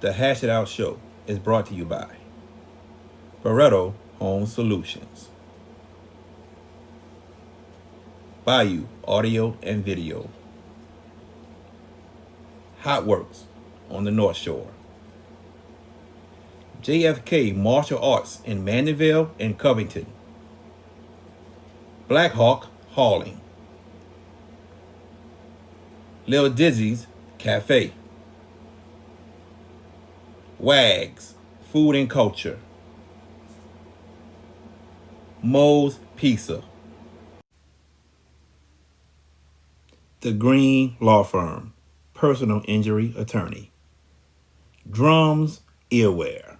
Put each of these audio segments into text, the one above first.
The Hash It Out Show is brought to you by Barreto Home Solutions, Bayou Audio and Video, Hot Works on the North Shore, JFK Martial Arts in Vandebilt and Covington, Black Hawk Hauling, Lil Dizzy's Cafe, Wags Food and Culture, Moe's Pizza, The Green Law Firm, Personal Injury Attorney, Drums Earwear.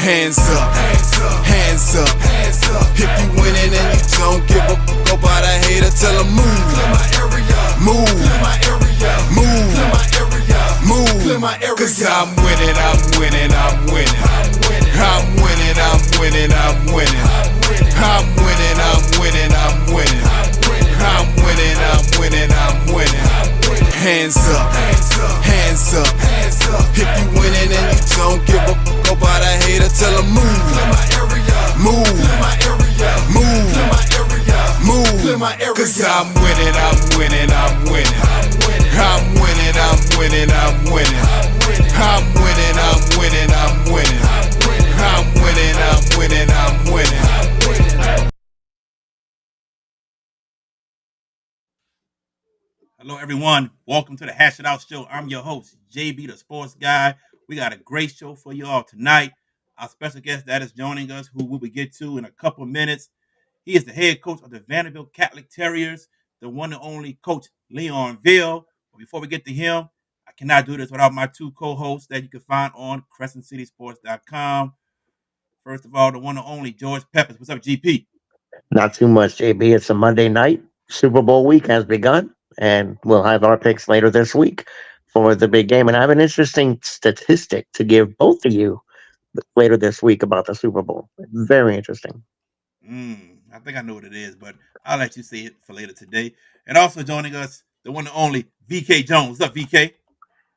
Hands up, hands up, hands up. If you winning and you don't give a fuck about a hater, tell them move. Clear my area, move. Clear my area, move. Clear my area, move. Clear my area. Cause I'm winning, I'm winning, I'm winning. I'm winning, I'm winning, I'm winning. I'm winning, I'm winning, I'm winning. I'm winning, I'm winning, I'm winning. Hands up, hands up, hands up. If you winning and you don't give a fuck about a hater, tell them move. Clear my area, move. Clear my area, move. Clear my area, move. Clear my area. Cause I'm winning, I'm winning, I'm winning. I'm winning, I'm winning, I'm winning. I'm winning, I'm winning, I'm winning. I'm winning, I'm winning, I'm winning. Hello, everyone. Welcome to the Hash It Out Show. I'm your host, JB, the sports guy. We got a great show for you all tonight. Our special guest that is joining us, who we will get to in a couple of minutes. He is the head coach of the Vandebilt Catholic Terriers, the one and only coach, Leon Veal. But before we get to him, I cannot do this without my two co-hosts that you can find on CrescentCitySports.com. First of all, the one and only George Peppers. What's up, GP? Not too much, JB. It's a Monday night. Super Bowl week has begun, and we'll have our picks later this week for the big game. And I have an interesting statistic to give both of you later this week about the Super Bowl. Very interesting. I think I know what it is, but I'll let you see it for later today. And also joining us, the one and only VK Jones. What's up, VK?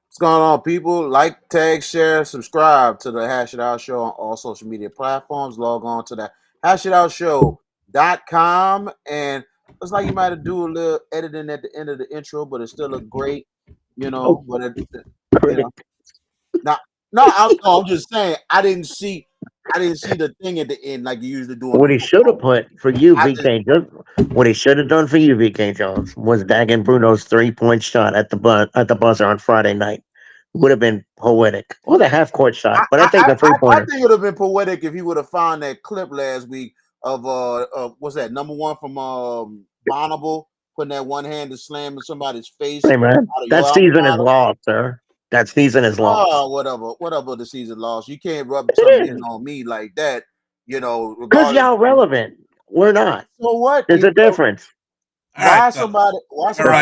What's going on, people? Like, tag, share, subscribe to the Hash It Out Show on all social media platforms. Log on to the hashitoutshow.com. And looks like you might have do a little editing at the end of the intro, but it still look great, But I'm just saying I didn't see the thing at the end like you usually do. What he should have put for you, VK Jones, what he should have done for you, VK Jones, was Dagan Bruno's 3-point shot at the buzzer on Friday night. Would have been poetic, or the half-court shot. But I think the 3-pointer. I think it would have been poetic if he would have found that clip last week of what's that, number one from Bonnable, putting that one hand to slam in somebody's face. Hey man, that season is lost, sir. That season is lost. Oh, whatever the season lost. You can't rub something in on me like that, Because y'all relevant. We're not. So what? There's a difference. Why somebody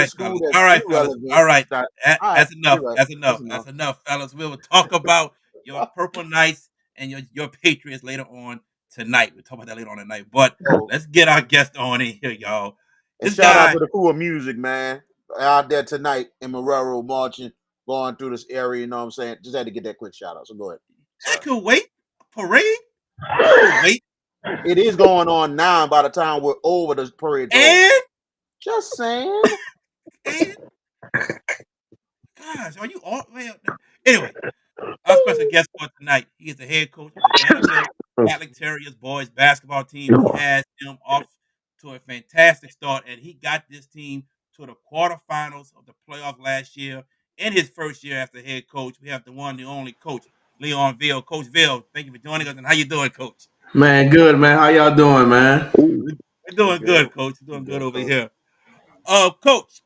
school that's irrelevant? All right. That's enough. That's enough, fellas. We will talk about your Purple Knights and your Patriots later on tonight. We'll talk about that later on tonight. But let's get our guest on in here, y'all. Shout out to the crew of music, man. Out there tonight in Marrero marching, going through this area, you know what I'm saying? Just had to get that quick shout out. So go ahead. I could wait. Parade? I could wait. It is going on now by the time we're over the parade. And just saying. And gosh, are you all anyway? Our special guest for tonight. He is the head coach of the Vandebilt Catholic Terriers boys basketball team. He has them off to a fantastic start, and he got this team to the quarterfinals of the playoff last year. In his first year after head coach, we have the one, the only coach, Leon Veal. Coach Veal, thank you for joining us. And how you doing, Coach? Man, good, man. How y'all doing, man? We're doing good, Coach. We're doing good over here. Coach,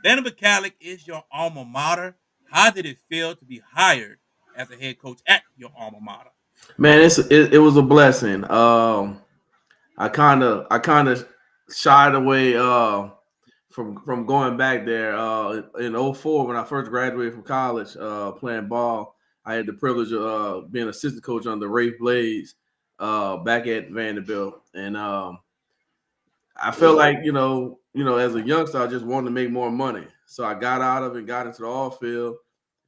Vandebilt Catholic is your alma mater. How did it feel to be hired as a head coach at your alma mater? Man, it was a blessing. I kind of shied away from going back there in '04 when I first graduated from college playing ball. I had the privilege of being assistant coach under Rafe Blades back at Vandebilt, and I felt like as a youngster, I just wanted to make more money. So I got out of it, got into the off field,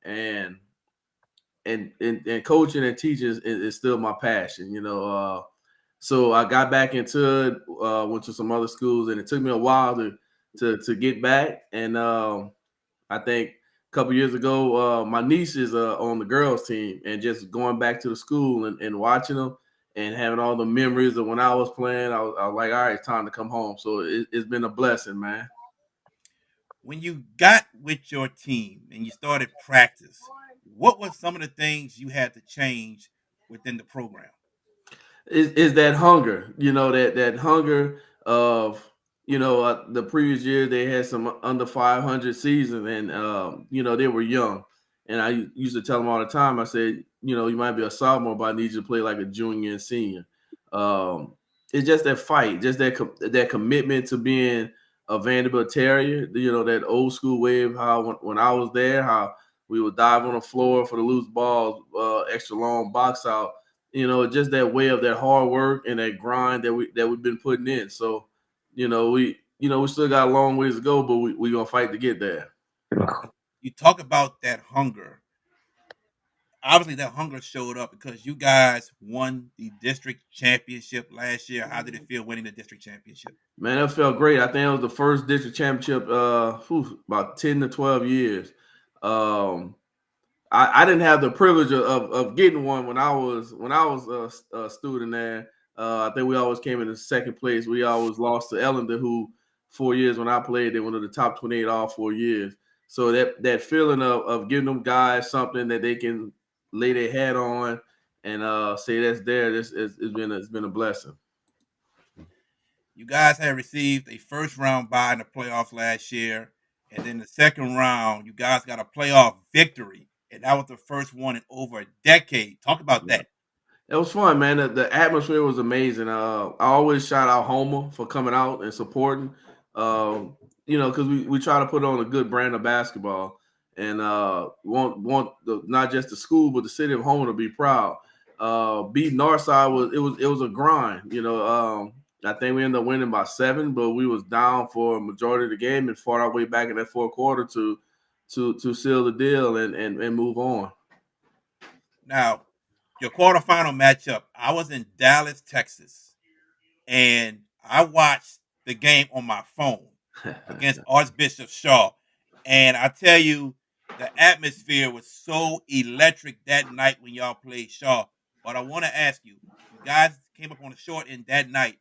and and coaching and teaching is still my passion. So I got back into it, went to some other schools, and it took me a while to get back. And I think a couple years ago, my niece is on the girls team, and just going back to the school and watching them and having all the memories of when I was playing, I was like, all right, it's time to come home. So it's been a blessing, man. When you got with your team and you started practice, what were some of the things you had to change within the program? Is that hunger, that hunger of the previous year they had some under 500 season, and they were young, and I used to tell them all the time. I said, you might be a sophomore, but I need you to play like a junior and senior. um it's just that fight, just that commitment to being a Vanderbilt Terrier, that old school way of how when I was there, how we would dive on the floor for the loose balls, extra long box out, just that way of that hard work and that grind that we've been putting in. So, we still got a long ways to go, but we gonna fight to get there. You talk about that hunger. Obviously, that hunger showed up because you guys won the district championship last year. How did it feel winning the district championship? Man, that felt great. I think it was the first district championship about 10 to 12 years. Um, I didn't have the privilege of getting one when I was a student there. I think we always came in the second place. We always lost to Ellender, who 4 years when I played, they went to the top 28 all 4 years. So that feeling of giving them guys something that they can lay their hat on and say that's there, it's been a blessing. You guys had received a first round bye in the playoffs last year, and then the second round, you guys got a playoff victory, and that was the first one in over a decade. Talk about that. It was fun, man. The atmosphere was amazing. I always shout out Homer for coming out and supporting. Because we try to put on a good brand of basketball, and want not just the school but the city of Homer to be proud. Beating Northside was a grind. I think we ended up winning by 7, but we was down for a majority of the game and fought our way back in that fourth quarter to seal the deal and move on. Now, your quarterfinal matchup, I was in Dallas, Texas, and I watched the game on my phone against Archbishop Shaw. And I tell you, the atmosphere was so electric that night when y'all played Shaw. But I want to ask you, you guys came up on the short end that night,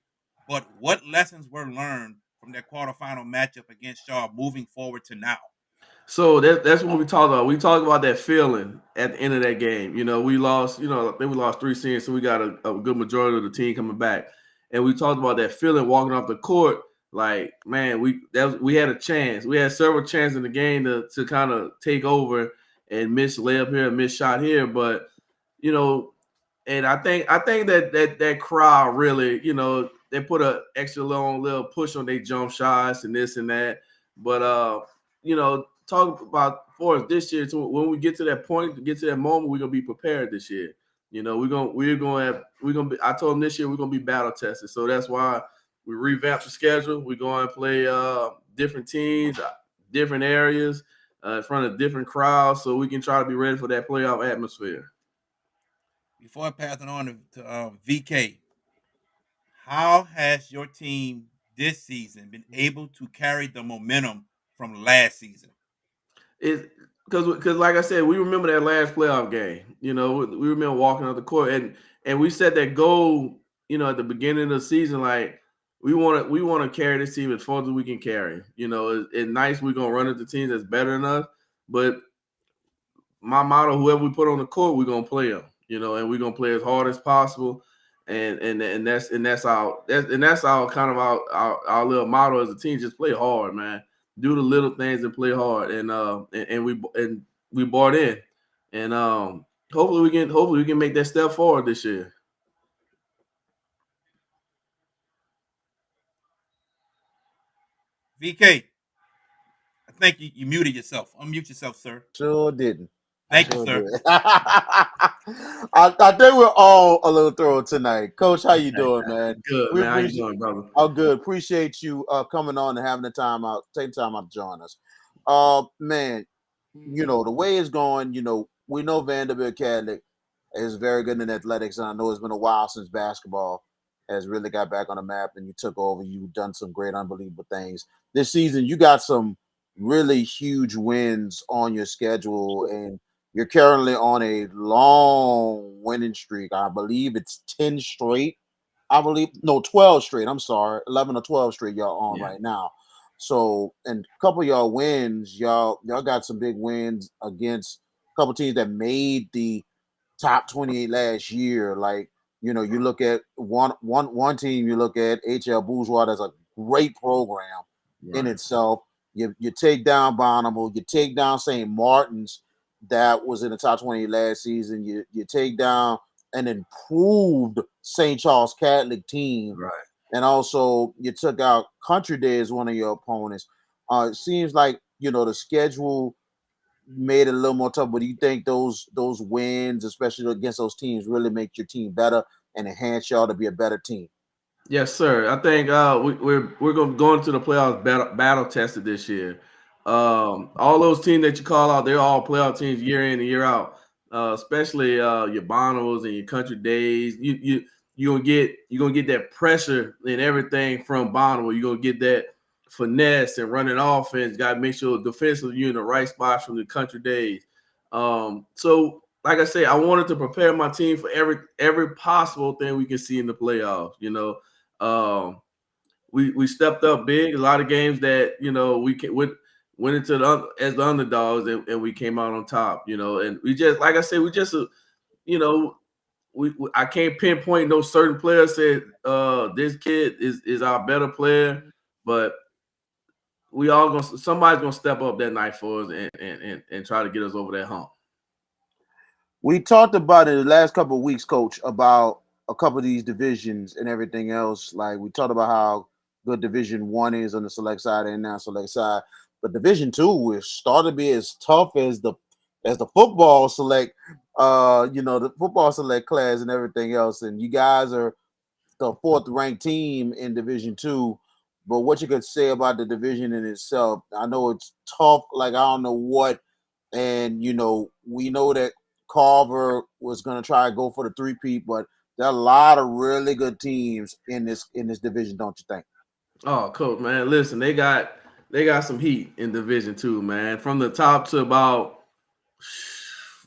but what lessons were learned from that quarterfinal matchup against Shaw moving forward to now? So that's what we talked about. We talked about that feeling at the end of that game. We lost, I think we lost 3 seniors, so we got a good majority of the team coming back. And we talked about that feeling walking off the court, like, man, we had a chance. We had several chances in the game to kind of take over and miss layup here, miss shot here. But, and I think that crowd really, they put a extra long little push on their jump shots and this and that. But talk about for us this year. So when we get to that point, get to that moment, we're gonna be prepared this year. We're gonna be. I told them this year we're gonna be battle tested. So that's why we revamped the schedule. We're going to play different teams, different areas, in front of different crowds, so we can try to be ready for that playoff atmosphere. Before I pass it on to VK, how has your team this season been able to carry the momentum from last season? It because like I said, we remember that last playoff game. We remember walking on the court, and we set that goal. At the beginning of the season, like we want to carry this team as far as we can carry. It's nice we're gonna run into teams that's better than us, but my motto: whoever we put on the court, we're gonna play them. And we're gonna play as hard as possible. And that's our kind of our little motto as a team: just play hard, man. Do the little things and play hard. And we bought in, and hopefully we can make that step forward this year. VK, think you muted yourself. Unmute yourself, sir. Sure didn't. Thank you, Sure sir. did. I think we're all a little thorough tonight. Coach, how you doing, man? Good, We man. How you appreciate. doing, brother? Oh, good. Appreciate you coming on and having the time out, taking time out to join us. Man, the way it's going, we know Vanderbilt Catholic is very good in athletics, and I know it's been a while since basketball has really got back on the map and you took over. You've done some great, unbelievable things. This season, you got some really huge wins on your schedule, and you're currently on a long winning streak. I believe it's 10 straight. I believe, no, 12 straight. I'm sorry, 11 or 12 straight y'all on Yeah. right now. So, and a couple of y'all wins, y'all got some big wins against a couple teams that made the top 28 last year. Like, you look at one team, you look at HL Bourgeois, that's a great program in Right. itself. You take down Bonneville, you take down St. Martin's, that was in the top 20 last season. You take down an improved St. Charles Catholic team, Right. and also you took out Country Day as one of your opponents. It seems like the schedule made it a little more tough, but do you think those wins, especially against those teams, really make your team better and enhance y'all to be a better team? Yes, sir. I think we're going to go into the playoffs battle tested this year. All those teams that you call out, they're all playoff teams year in and year out. Especially your Bonos and your Country Days. You're gonna get that pressure and everything from Bonneville. You're gonna get that finesse and running offense. Got to make sure defensively you're in the right spots from the Country Days. So like I say, I wanted to prepare my team for every possible thing we can see in the playoffs. We stepped up big. A lot of games that went into as the underdogs, and we came out on top. And we just, like I said, you know I can't pinpoint no certain player said this kid is our better player, but somebody's gonna step up that night for us and try to get us over that hump. We talked about it the last couple of weeks, Coach, about a couple of these divisions and everything else. Like, we talked about how good Division 1 is on the select side and now select side, but Division 2 is starting to be as tough as the football select, the football select class and everything else. And you guys are the fourth ranked team in Division 2. But what you could say about the division in itself, I know it's tough. Like, I don't know what, and we know that Carver was going to try to go for the three-peat, but there are a lot of really good teams in this division, don't you think? Oh, coach, man, listen, they got some heat in Division 2, man. From the top to about,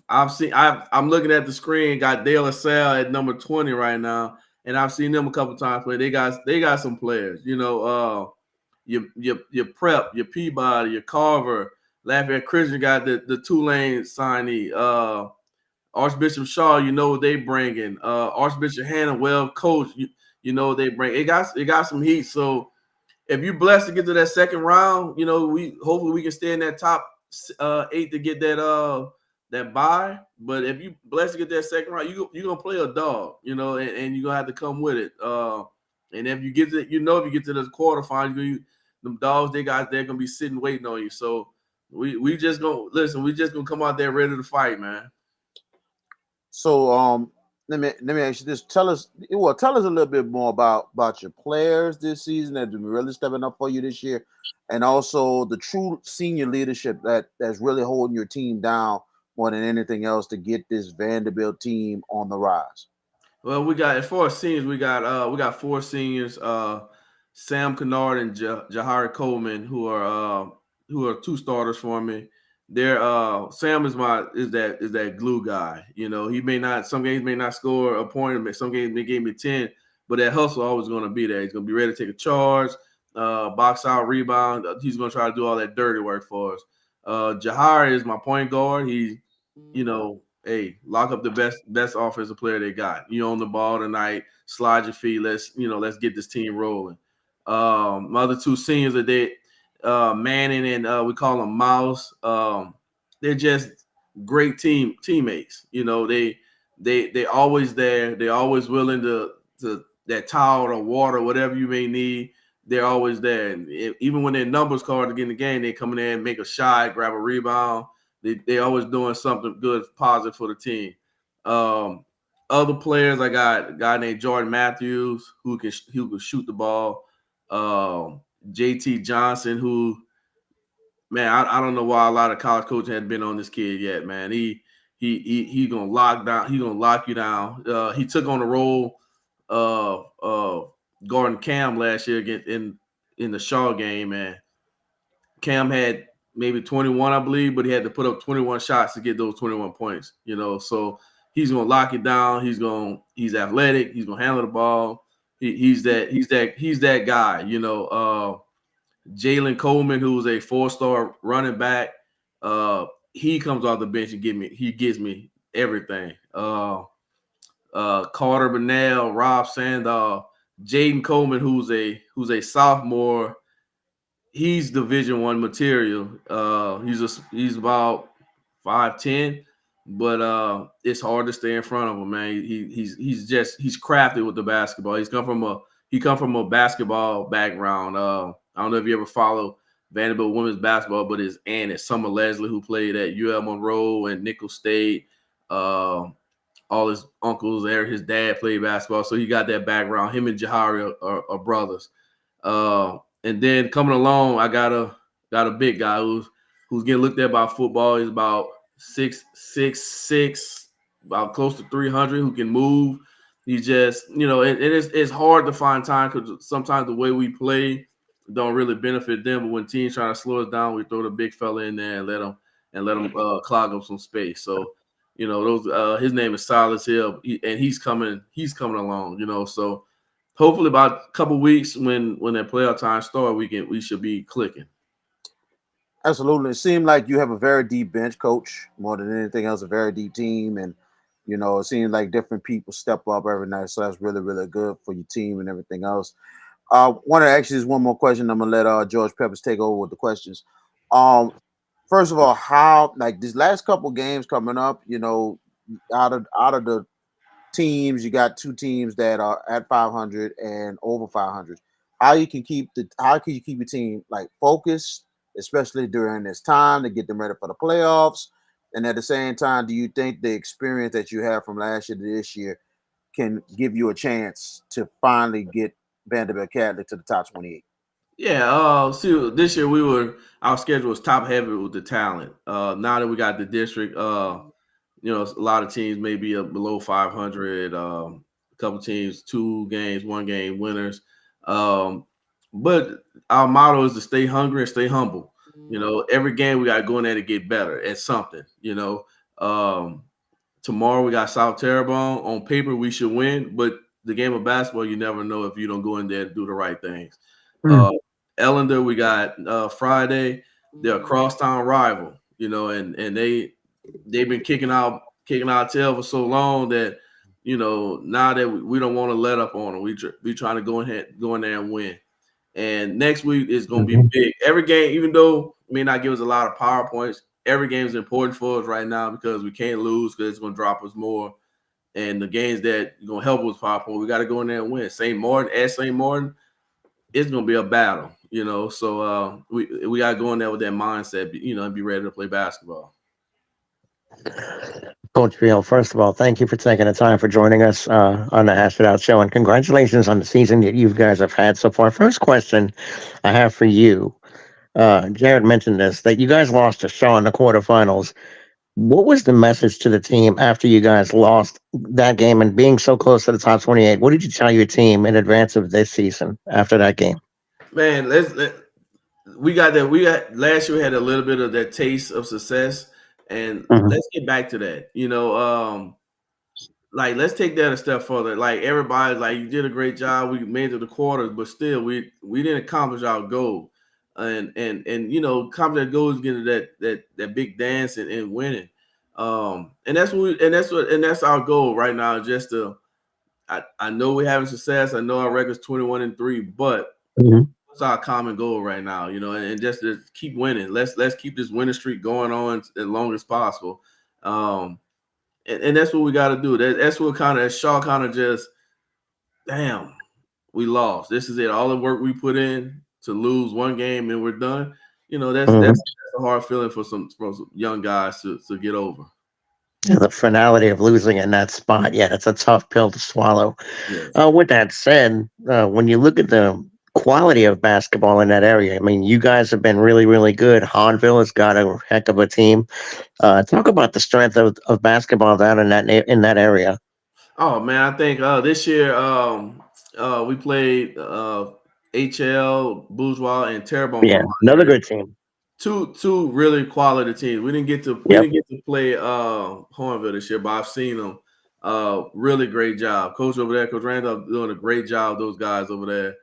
I'm looking at the screen, got De La Salle at number 20 right now, and I've seen them a couple times play. They got some players, your Prep, your Peabody, your Carver, Lafayette Christian got the Tulane signee, Archbishop Shaw, what they bringing, Archbishop Hannah, well coached, what they bring. It got some heat. So if you're blessed to get to that second round, hopefully we can stay in that top 8 to get that bye. But if you blessed to get that second round, you're gonna play a dog, and you're gonna have to come with it. And if you get to, if you get to the quarterfinals, them dogs they're gonna be sitting waiting on you. So we just gonna listen. We just gonna come out there ready to fight, man. So let me ask you this. Tell us a little bit more about your players this season that have been really stepping up for you this year, and also the true senior leadership that's really holding your team down more than anything else to get this Vanderbilt team on the rise. Well, we got, as far as seniors, we got 4 seniors, Sam Kennard and Jahari Coleman, who are 2 starters for me. They're Sam is that glue guy. Some games may not score a point, but some games they gave me 10, but that hustle always going to be there. He's going to be ready to take a charge, box out, rebound. He's going to try to do all that dirty work for us. Jahari is my point guard. Hey, lock up the best offensive player they got. You own the ball tonight, slide your feet. Let's get this team rolling. My other 2 seniors are Manning and we call them Mouse. They're just great teammates. They always there. They're always willing to that towel or water, whatever you may need. they're always there. And even when their numbers card to get in the game, they come in there and make a shot, grab a rebound. They always doing something good, positive for the team. Other players, I got a guy named Jordan Matthews who can shoot the ball. JT Johnson, who, man, I don't know why a lot of college coaches hadn't been on this kid yet, man. He gonna lock down. He gonna lock you down. He took on the role of guarding Cam last year against in the Shaw game, and Cam had maybe 21, I believe, but he had to put up 21 shots to get those 21 points. So he's gonna lock it down. He's athletic. He's gonna handle the ball. He's that guy. Jalen Coleman, who's a 4-star running back, he comes off the bench and gives me everything. Carter Burnell, Rob Sandow, Jaden Coleman, who's a sophomore. He's Division I material. He's about 5'10", but it's hard to stay in front of him, man. He's crafted with the basketball. He come from a basketball background. I don't know if you ever follow Vandebilt women's basketball, but his aunt is Summer Leslie, who played at UL Monroe and Nicholls State. All his uncles there, his dad played basketball, so he got that background. Him and Jahari are brothers. And then coming along, I got a big guy who's getting looked at by football. He's about 6'6", about close to 300, who can move. He just, it's hard to find time because sometimes the way we play don't really benefit them. But when teams trying to slow us down, we throw the big fella in there and let him clog up some space. So, his name is Silas Hill, and he's coming along. So hopefully about a couple weeks when that playoff time starts, we should be clicking. Absolutely. It seemed like you have a very deep bench, Coach, more than anything else, a very deep team. And, it seems like different people step up every night. So that's really, really good for your team and everything else. I want to ask you just one more question. I'm going to let George Peppers take over with the questions. First of all, how, like, these last couple games coming up, out of the teams, you got 2 teams that are at 500 and over 500. How can you keep your team like focused, especially during this time to get them ready for the playoffs? And at the same time, do you think the experience that you have from last year to this year can give you a chance to finally get Vanderbilt Catholic to the top 28? Yeah, see, this year our schedule was top heavy with the talent. Now that we got the district, a lot of teams may be below 500. A couple teams, 2 games, 1 game winners. But our motto is to stay hungry and stay humble. Every game we got to go in there to get better at something. Tomorrow we got South Terrebonne. On paper, we should win, but the game of basketball, you never know if you don't go in there to do the right things. Ellender, we got Friday. They're a crosstown rival, and they've been kicking our tail for so long that, now that we don't want to let up on them. We trying to go in there and win. And next week is going to be big. Every game, even though it may not give us a lot of PowerPoints, every game is important for us right now because we can't lose because it's going to drop us more. And the games that are going to help us PowerPoint, we got to go in there and win. St. Martin, it's going to be a battle, So we got to go in there with that mindset, and be ready to play basketball. Coach Veal, first of all, thank you for taking the time for joining us on the Hash It Out show, and congratulations on the season that you guys have had so far. First question I have for you, Jared mentioned this, that you guys lost to Shaw in the quarterfinals. What was the message to the team after you guys lost that game and being so close to the top 28? What did you tell your team in advance of this season after that game? Man, we got last year we had a little bit of that taste of success, and let's get back to that. Let's take that a step further. Like, everybody's like, you did a great job. We made it to the quarters, but still we didn't accomplish our goal. And accomplish that goal is getting that big dance and winning. And that's our goal right now. Just I know we're having success. I know our record's 21-3, but what's our common goal right now? And just to keep winning. Let's keep this winning streak going on as long as possible. And that's what we got to do. That's what Shaw kind of just, damn, we lost. This is it. All the work we put in to lose one game and we're done. That's Mhm. that's a hard feeling for some young guys to get over. Yeah, the finality of losing in that spot, yeah, it's a tough pill to swallow. Yes. With that said, when you look at the quality of basketball in that area, I mean, you guys have been really, really good. Hahnville has got a heck of a team. Talk about the strength of basketball down in that area. Oh man, I think this year we played HL, Bourgeois, and Terrebonne Yeah, from our another area. good team. Two really quality teams. We Yep. didn't get to play Hornville this year, but I've seen them. Really great job, coach over there, Coach Randolph, doing a great job. Those guys over there.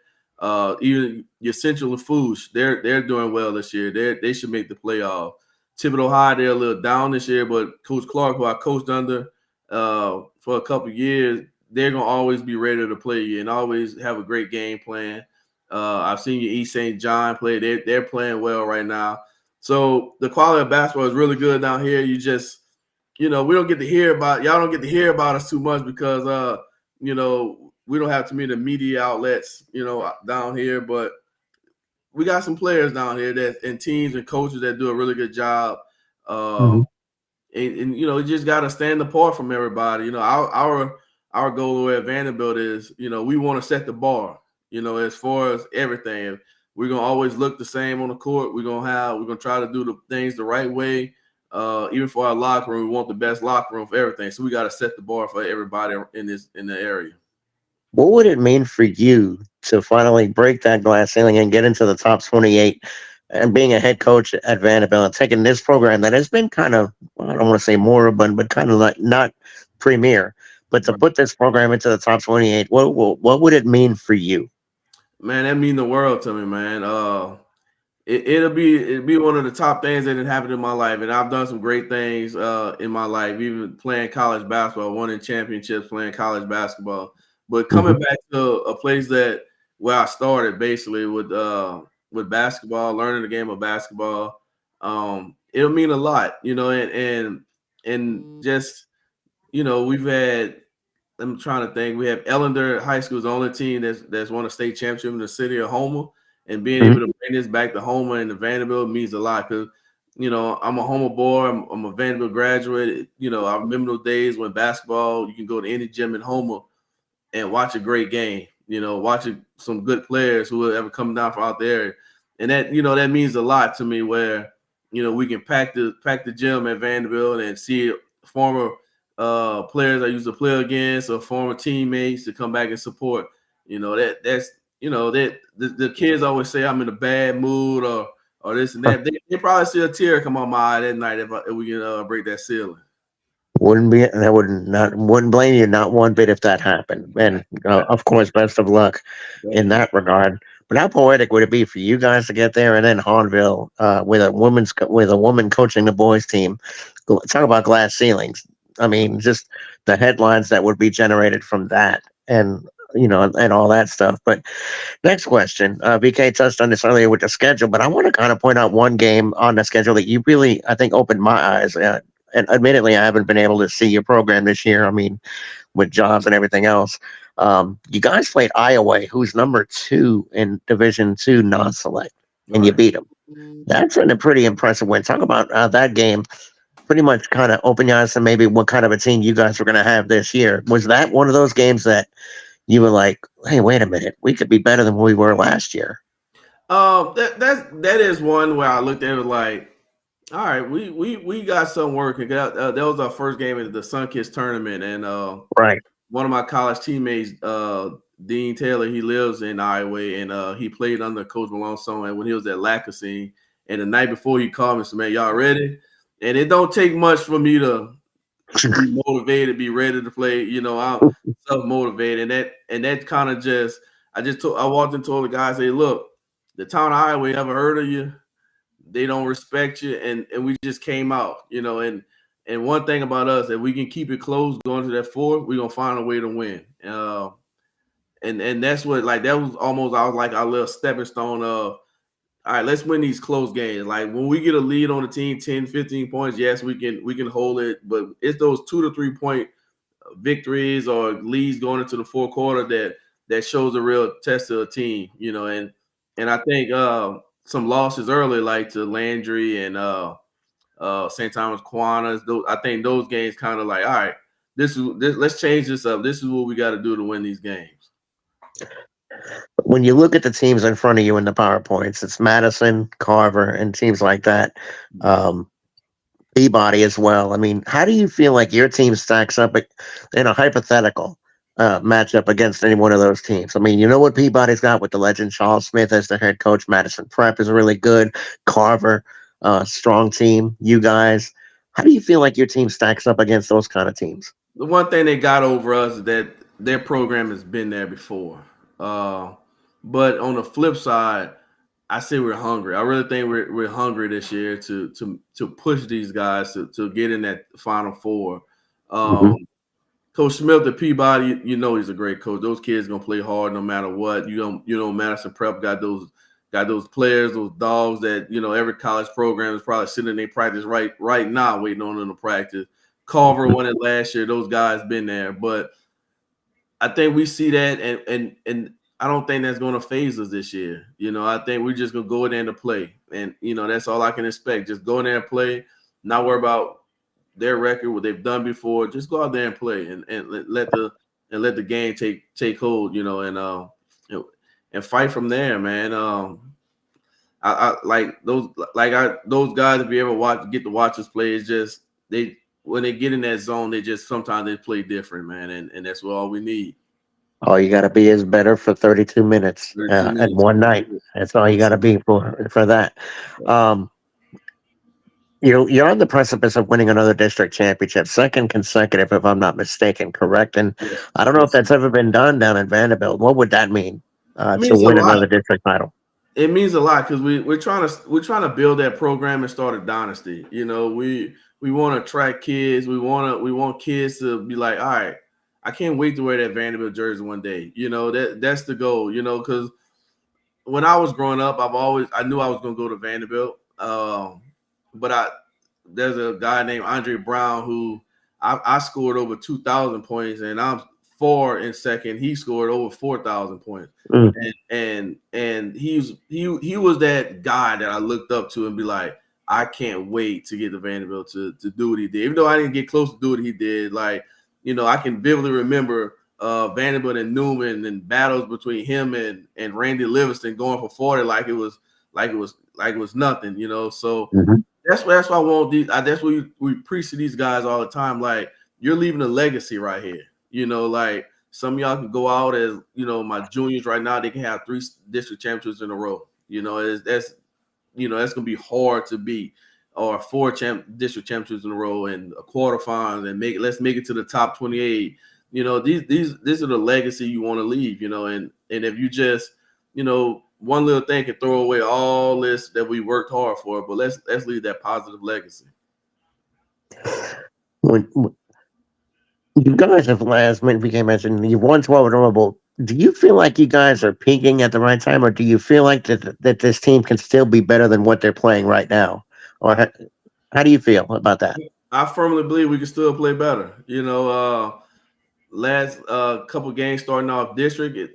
Even your Central Lafourche, they're doing well this year. They should make the playoff. Thibodeau High, they're a little down this year, but Coach Clark, who I coached under for a couple of years, they're gonna always be ready to play you and always have a great game plan. I've seen your East St. John play. They're playing well right now. So the quality of basketball is really good down here. You just, we don't get to hear about y'all don't get to hear about us too much because we don't have too many media outlets, down here, but we got some players down here and teams and coaches that do a really good job. Mhm. And you just got to stand apart from everybody. Our goal at Vandebilt is, we want to set the bar, as far as everything. We're gonna always look the same on the court. We're gonna try to do the things the right way. Even for our locker room, we want the best locker room for everything. So we got to set the bar for everybody in the area. What would it mean for you to finally break that glass ceiling and get into the top 28 and being a head coach at Vanderbilt and taking this program that has been kind of, well, I don't want to say moribund, but kind of like not premier, but to put this program into the top 28, what would it mean for you? Man, that mean the world to me, man. It'll be one of the top things that had happened in my life, and I've done some great things in my life, even playing college basketball, winning championships, playing college basketball. But Mhm. coming back to a place where I started basically with basketball, learning the game of basketball, it'll mean a lot, and just we've had. I'm trying to think. We have Ellender High School is the only team that's won a state championship in the city of Houma, and being Mhm. able to bring this back to Houma and the Vanderbilt means a lot because I'm a Houma boy. I'm a Vanderbilt graduate. I remember those days when basketball you can go to any gym in Houma and watch a great game. Watching some good players who will ever come down from out there, and that means a lot to me. Where we can pack the gym at Vanderbilt and see former players I used to play against or former teammates to come back and support. That's that the kids always say I'm in a bad mood or this and that. They probably see a tear come on my eye that night if we can break that ceiling. Wouldn't be that wouldn't blame you not one bit if that happened. And of course, best of luck in Thank you. that regard. But how poetic would it be for you guys to get there and then Hahnville with a woman coaching the boys team? Talk about glass ceilings. I mean, just the headlines that would be generated from that, and and all that stuff. But next question, BK touched on this earlier with the schedule, but I want to kind of point out one game on the schedule that you really, I think, opened my eyes. And admittedly, I haven't been able to see your program this year. I mean, with jobs and everything else. You guys played Iowa, who's number 2 in Division 2 non-select, and you Right. beat them. That's a pretty impressive win. Talk about that game. Pretty much kind of open your eyes to maybe what kind of a team you guys were going to have this year. Was that one of those games that you were like, "Hey, wait a minute, we could be better than we were last year"? That is one where I looked at it like, all right, we got some work. That was our first game at the Sunkiss tournament, and Right. one of my college teammates, Dean Taylor, he lives in Iowa, and he played under Coach Malone and when he was at Lacassine. And the night before, he called me and said, "Man, y'all ready?" And it don't take much for me to be motivated, be ready to play. I'm self motivated, and that kind of I walked into the guys, say, "Look, the town of Iowa ever heard of you? They don't respect you," and we just came out, and one thing about us, if we can keep it close going to that 4, we're gonna find a way to win. And that's what, like, that was almost, I was like, our little stepping stone of, all right, let's win these close games. Like when we get a lead on the team, 10, 15 points, yes, we can hold it, but it's those 2 to 3 point victories or leads going into the fourth quarter that that shows a real test of a team, you know, and I think some losses early, like to Landry and St. Thomas Aquinas, I think those games kind of like, all right, let's change this up. This is what we got to do to win these games. When you look at the teams in front of you in the PowerPoints, it's Madison, Carver, and teams like that. Peabody as well. I mean, how do you feel like your team stacks up in a hypothetical matchup against any one of those teams? I mean, you know what Peabody's got with the legend Charles Smith as the head coach. Madison Prep is really good. Carver, strong team. You guys, how do you feel like your team stacks up against those kind of teams? The one thing they got over us is that their program has been there before. But on the flip side, I say we're hungry. I really think we're hungry this year to push these guys to get in that Final Four. Coach Smith, the Peabody, you know he's a great coach. Those kids gonna play hard no matter what. You know Madison Prep got those players, those dogs that every college program is probably sitting in their practice right now waiting on them to practice. Carver won it last year. Those guys been there, but I think we see that and I don't think that's going to phase us this year. I think we're just going to go in there to play. And, that's all I can expect. Just go in there and play, not worry about their record, what they've done before. Just go out there and play and let the game take hold, and fight from there, man. I like those guys, if you ever get to watch us play, it's just when they get in that zone, sometimes they play different, man. And that's what all we need. All you got to be is better for 32 minutes, 32 minutes. at one night. That's all you got to be for that. You're on the precipice of winning another district championship, second consecutive, if I'm not mistaken, correct? And I don't know if that's ever been done down in Vandebilt. What would that mean to win another district title? It means a lot because we're trying to build that program and start a dynasty. We want to attract kids. We want kids to be like, all right, I can't wait to wear that Vanderbilt jersey one day. That's the goal, because when I was growing up, I knew I was going to go to Vanderbilt. But there's a guy named Andre Brown who I scored over 2,000 points, and I'm 4 in second. He scored over 4,000 points. And he was that guy that I looked up to and be like, I can't wait to get to Vanderbilt to do what he did. Even though I didn't get close to do what he did, like, I can vividly remember Vanderbilt and Newman and battles between him and Randy Livingston going for 40 like it was nothing, So that's why I want these. That's what we preach to these guys all the time. Like, you're leaving a legacy right here. Like, some of y'all can go out as my juniors right now. They can have 3 district championships in a row. That's gonna be hard to beat. Or 4 district championships in a row and a quarterfinals and let's make it to the top 28. These are the legacy you want to leave. And if you just one little thing can throw away all this that we worked hard for, but let's leave that positive legacy. When you guys have last minute became mentioned, you've won 12 in a row. Do you feel like you guys are peaking at the right time, or do you feel like that this team can still be better than what they're playing right now? Or how do you feel about that? I firmly believe we can still play better. Last couple games starting off district,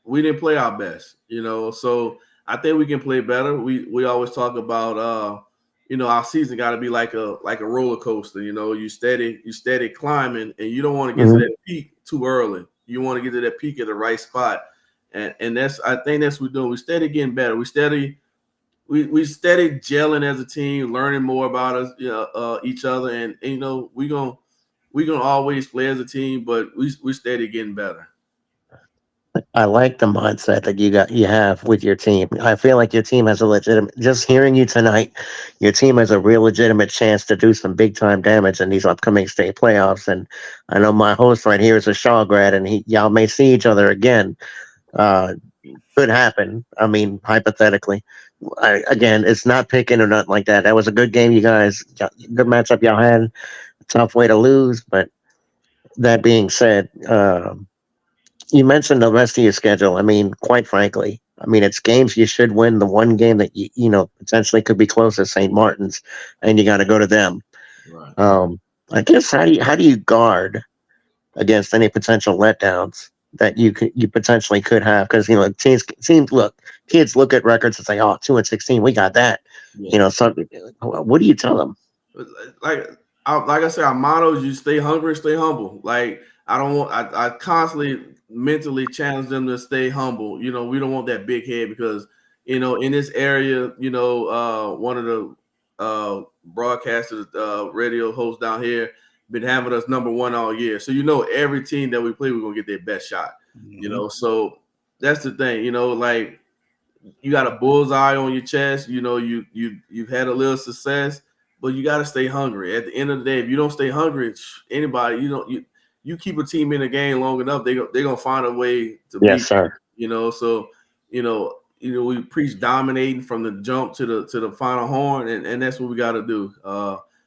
we didn't play our best. So I think we can play better. We always talk about our season got to be like a roller coaster. You steady climbing, and you don't want to get to that peak too early. You want to get to that peak at the right spot, and I think that's what we're doing. We steady getting better. We steady gelling as a team, learning more about us, each other, and we gonna always play as a team, but we steady getting better. I like the mindset that you have with your team. I feel like your team has a legitimate. Just hearing you tonight, your team has a real legitimate chance to do some big time damage in these upcoming state playoffs. And I know my host right here is a Shaw grad, and y'all may see each other again. Could happen. I mean, hypothetically. Again, it's not picking or nothing like that. That was a good game, you guys. Good matchup y'all had. A tough way to lose, but that being said, you mentioned the rest of your schedule. I mean, quite frankly, it's games you should win. The one game that you potentially could be close is St. Martin's, and you got to go to them. Right. I guess how do you guard against any potential letdowns that you potentially could have? Because kids look at records and say, "Oh, 2-16, we got that." Yeah. Something. What do you tell them? Like like I said, our motto is you stay hungry, stay humble. Like I constantly mentally challenge them to stay humble. We don't want that big head because in this area, one of the broadcasters, radio hosts down here, been having us number one all year. So every team that we play, we're gonna get their best shot. Mhm. So that's the thing. Like you got a bullseye on your chest. You've had a little success, but you got to stay hungry. At the end of the day, if you don't stay hungry, anybody you keep a team in the game long enough, they're gonna find a way to Yes, beat. sir. So we preach dominating from the jump to the final horn, and that's what we got to do.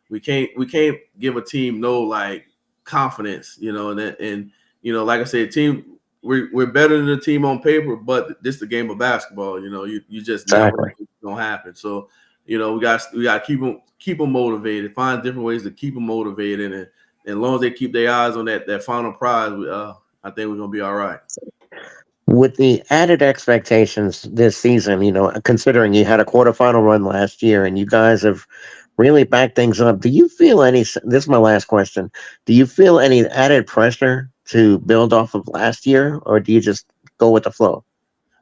We can't give a team no like confidence, and like I said, team. We're better than the team on paper, but this is the game of basketball. You just never know Exactly. what's gonna happen. So, we got to keep them motivated. Find different ways to keep them motivated, and as long as they keep their eyes on that final prize, I think we're gonna be all right. With the added expectations this season, considering you had a quarterfinal run last year and you guys have really backed things up, do you feel any? This is my last question. Do you feel any added pressure to build off of last year, or do you just go with the flow?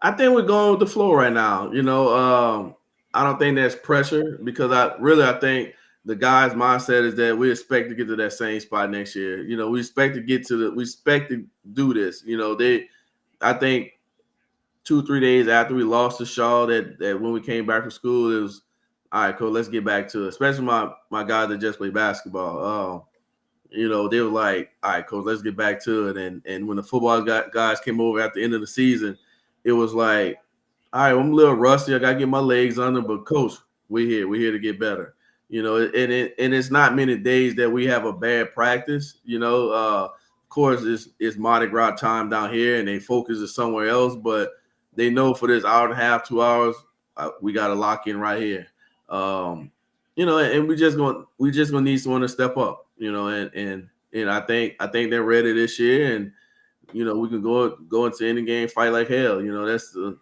I think we're going with the flow right now. I don't think there's pressure because I think the guys' mindset is that we expect to get to that same spot next year. We expect to we expect to do this. I think 2-3 days after we lost to Shaw, that when we came back from school, it was all right, cool. Let's get back to it. Especially my guys that just play basketball. They were like, all right, coach, let's get back to it. And when the football guys came over at the end of the season, it was like, all right, I'm a little rusty. I gotta get my legs under, but coach, we're here. We're here to get better. And it's not many days that we have a bad practice. Of course, it's Mardi Gras time down here, and they focus is somewhere else. But they know for this hour and a half, 2 hours, we got to lock in right here. And we just gonna need someone to step up. And I think they're ready this year, and we can go into any game, fight like hell. That's the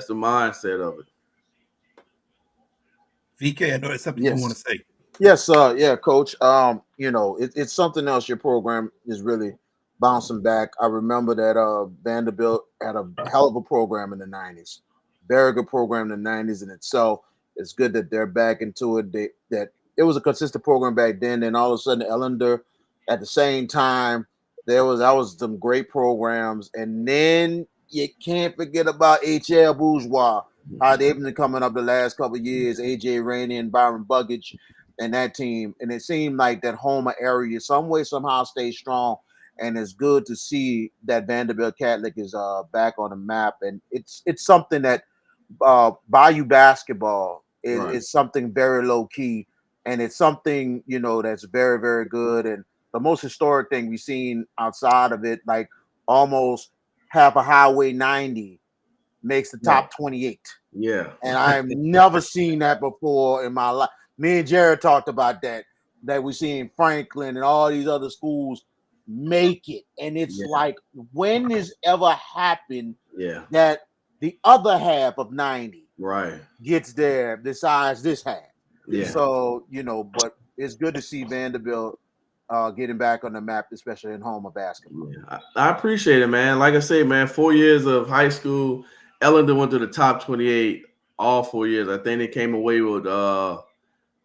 mindset of it. VK, I know that's something you want to Yes. say. Yes, yeah, coach. It's something else. Your program is really bouncing back. I remember that Vandebilt had a hell of a program in the 90s. Very good program in the 90s in itself. It's good that they're back into it. That it was a consistent program back then, and all of a sudden Ellender at the same time, that was some great programs. And then you can't forget about HL Bourgeois, how they've been coming up the last couple of years, AJ Rainey and Byron Buggage and that team. And it seemed like that Homer area some way somehow stays strong. And it's good to see that Vanderbilt Catholic is back on the map. And it's something that Bayou basketball Right. is something very low key, and it's something that's very very good. And the most historic thing we've seen outside of it, like almost half a Highway 90 makes the Yeah. top 28, Yeah. and I've never seen that before in my life. Me and Jared talked about that we seen Franklin and all these other schools make it, and it's Yeah. like, when this ever happened Yeah. that the other half of 90 Right. gets there besides this half? Yeah. So, but it's good to see Vanderbilt getting back on the map, especially in home of basketball. Yeah, I appreciate it, man. Like I say, man, 4 years of high school, Ellender went to the top 28 all 4 years. I think they came away with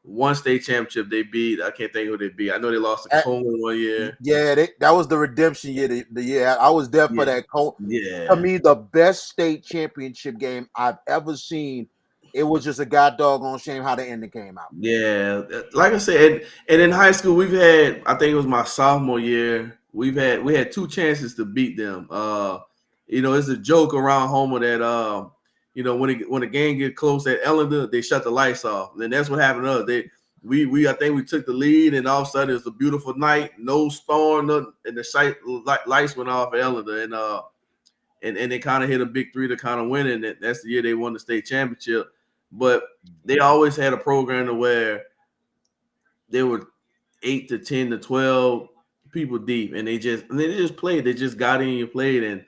one state championship. They beat, I can't think who they beat. I know they lost to Coleman one year. Yeah, that was the redemption year. The year I was there for Yeah. that. To Yeah. me, the best state championship game I've ever seen. It was just a god doggone shame how the ending came out. Yeah. Like I said, and in high school, we've had, I think it was my sophomore year, we had two chances to beat them. It's a joke around Homer that when the game get close at Ellender, they shut the lights off. And that's what happened to us. I think we took the lead, and all of a sudden it's a beautiful night, no storm, and the lights went off at Ellender, and they kind of hit a big three to kind of win it. And that's the year they won the state championship. But they always had a program to where they were 8 to 10 to 12 people deep, and they just played. They just got in and played,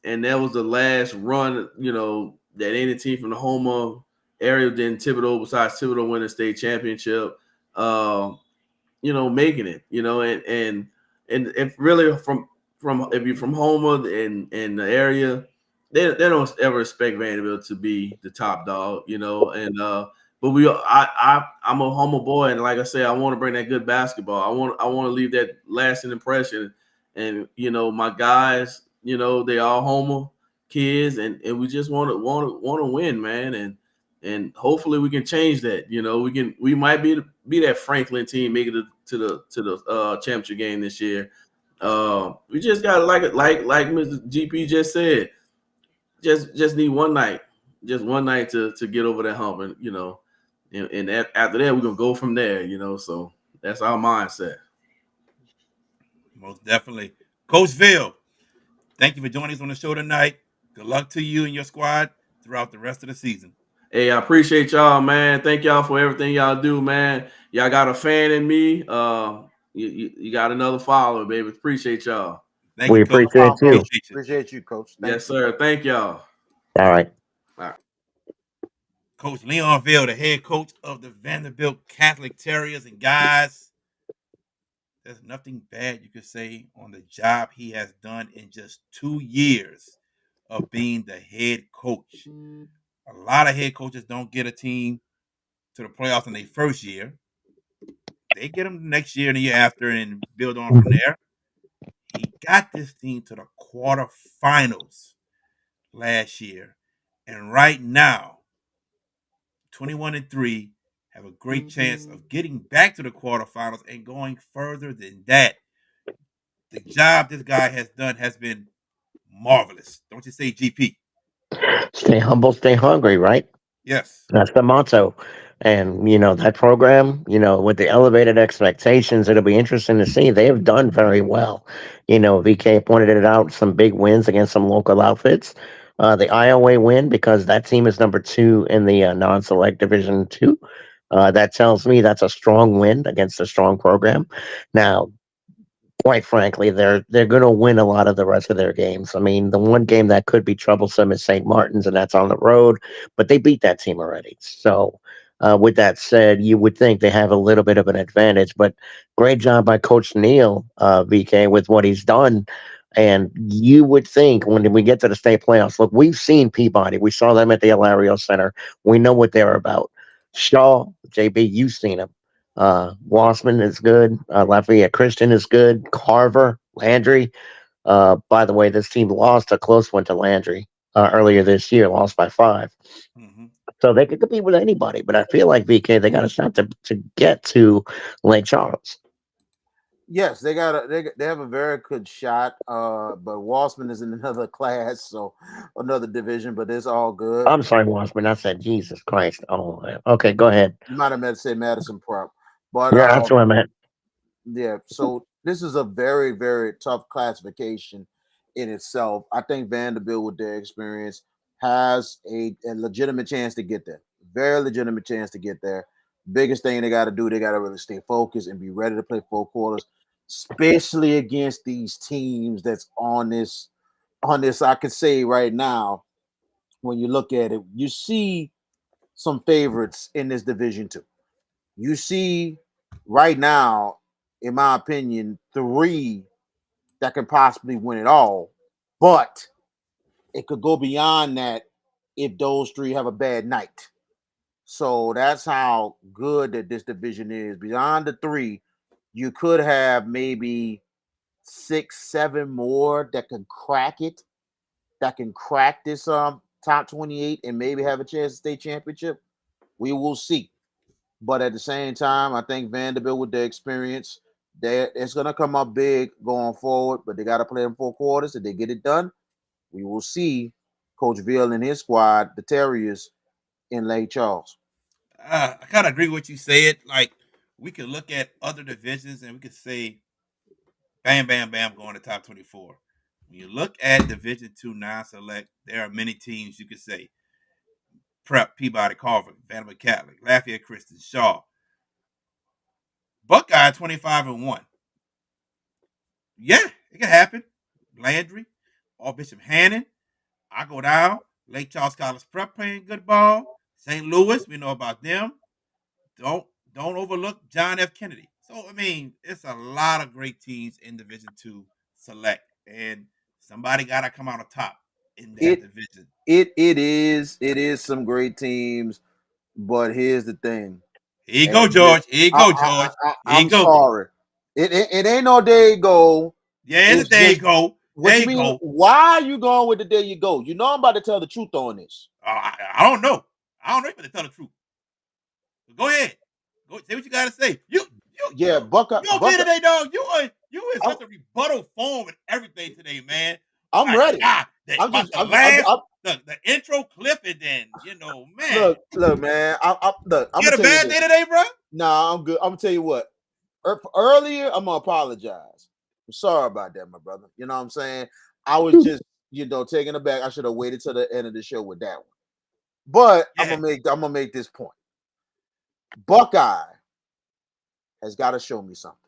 and that was the last run, that any team from the Houma area than Thibodeau, besides Thibodeau winning state championship, making it, and if really from if you're from Houma and the area, they don't ever expect Vanderbilt to be the top dog, and but I'm a Houma boy, and like I say, I want to bring that good basketball. I want to leave that lasting impression, and my guys, they all Houma kids, and we just want to win, man, and hopefully we can change that. We might be that Franklin team, make it to the championship game this year. We just got to like Mr. GP just said, just need one night, to get over that hump, and after that we're gonna go from there. So that's our mindset. Most definitely. Coach Veal, thank you for joining us on the show tonight. Good luck to you and your squad throughout the rest of the season. Hey, I appreciate y'all, man. Thank y'all for everything y'all do, man. Y'all got a fan in me. You got another follower, baby. Appreciate y'all. Thank We you, Coach. appreciate you. Appreciate you. Appreciate you, Coach. Thank Yes, you. sir. Thank y'all. All right. All right. Coach Leon Veal, the head coach of the Vandebilt Catholic Terriers. And guys, there's nothing bad you could say on the job he has done in just 2 years of being the head coach. A lot of head coaches don't get a team to the playoffs in their first year. They get them next year and the year after and build on from there. He got this team to the quarterfinals last year. And right now, 21-3, have a great chance of getting back to the quarterfinals and going further than that. The job this guy has done has been marvelous. Don't you say, GP? Stay humble, stay hungry, right? Yes. That's the motto. And, that program, with the elevated expectations, it'll be interesting to see. They have done very well. VK pointed it out, some big wins against some local outfits. The Iowa win, because that team is number 2 in the non-select division 2. That tells me that's a strong win against a strong program. Now, quite frankly, they're going to win a lot of the rest of their games. I mean, the one game that could be troublesome is St. Martin's, and that's on the road, but they beat that team already. So, with that said, you would think they have a little bit of an advantage. But great job by Coach Neal, VK, with what he's done. And you would think when we get to the state playoffs, look, we've seen Peabody. We saw them at the Ilario Center. We know what they're about. Shaw, JB, you've seen them. Wassman is good. Lafayette Christian is good. Carver, Landry. By the way, this team lost a close one to Landry earlier this year, lost by 5. Mm-hmm. So they could compete with anybody, but I feel like VK, they got a shot to get to Lake Charles. Yes, they have a very good shot. But Walsman is in another class, so another division, but it's all good. I'm sorry, Wassman. I said Jesus Christ. Oh, okay, go ahead. You might have meant to say Madison Prep. But Yeah, that's what I meant. yeah, so this is a very, very tough classification in itself. I think Vanderbilt, with their experience, has a legitimate chance to get there. Very legitimate chance to get there. Biggest thing they got to do, they got to really stay focused and be ready to play 4 quarters, especially against these teams that's on this. I could say right now, when you look at it, you see some favorites in this division too. You see right now, in my opinion, 3 that can possibly win it all, but it could go beyond that if those 3 have a bad night. So that's how good that this division is. Beyond the 3, you could have maybe 6, 7 more that can crack it, that can crack this top 28 and maybe have a chance to state championship. We will see. But at the same time, I think Vanderbilt, with their experience, it's going to come up big going forward. But they got to play in 4 quarters. If they get it done, we will see Coach Veal and his squad, the Terriers, in Lake Charles. I kind of agree with what you said. Like, we could look at other divisions and we could say, bam, bam, bam, going to top 24. When you look at Division 2 non-select, there are many teams you could say. Prep, Peabody, Carver, Vanderbilt Catholic, Lafayette Christian, Shaw. Buckeye 25-1. Yeah, it can happen. Landry or Bishop Hannon. I go down. Lake Charles College Prep playing good ball. St. Louis, we know about them. Don't don't overlook John F. Kennedy. So I mean, it's a lot of great teams in Division Two select, and somebody got to come out on top in that It division. it is some great teams, but here's the thing. Here you go, And this, George. Here you go, George. Here you I'm go. sorry. It ain't no there you go. Yeah, It's there you just go. what There you you mean. go. Why are you going with the there you go? You know I'm about to tell the truth on this. I don't know. I don't know if to tell the truth. But go ahead. Go say what you got to say. Yeah, Buckeye. You okay today, dog? You in I'm, such a rebuttal form and everything today, man. I'm My ready. God, I'm about just. the last the intro clip and then man. Look, man. Look. I'm You gonna had a tell you bad this. day today, bro? Nah, I'm good. I'm gonna tell you what. Earlier, I'm gonna apologize. I'm sorry about that, my brother. You know what I'm saying? I was just, taken aback. I should have waited till the end of the show with that one. But Yeah. I'm gonna make this point. Buckeye has got to show me something.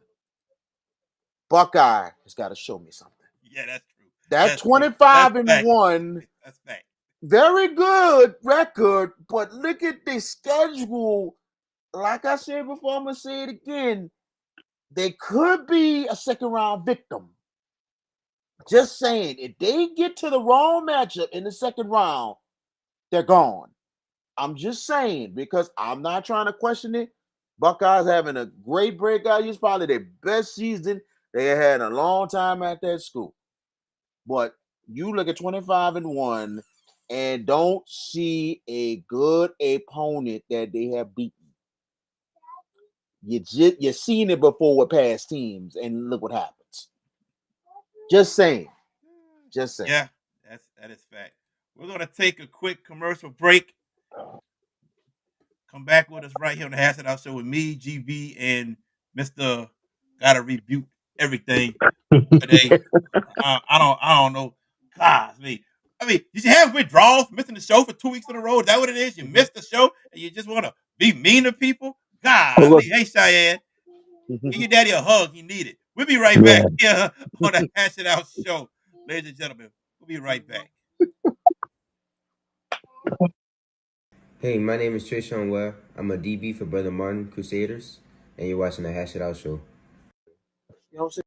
Buckeye has got to show me something. Yeah, that's true. That That's true. 25-1, That's fact. very good record, but look at the schedule. Like I said before, I'm gonna say it again. They could be a second round victim. Just saying, if they get to the wrong matchup in the second round, they're gone. I'm just saying, because I'm not trying to question it. Buckeyes having a great breakout year. It's probably their best season they had in a long time at that school. But you look at 25-1 and don't see a good opponent that they have beaten. You've seen it before with past teams, and look what happens. Just saying. Just saying. Yeah, that is fact. We're gonna take a quick commercial break. Come back with us right here on the Hash It Out Show with me, GB, and Mr. Gotta Rebuke Everything today. I don't know. God, me. I mean, did you have withdrawals from missing the show for 2 weeks in a row? Is that what it is? You missed the show and you just want to be mean to people? Well, God, look, hey Cheyenne, give your daddy a hug. He need it. We'll be right back yeah. here on the Hash It Out Show, ladies and gentlemen. We'll be right back. Hey, my name is Trayshawn Ware. I'm a DB for Brother Martin Crusaders, and you're watching the Hash It Out Show. You know what I'm saying?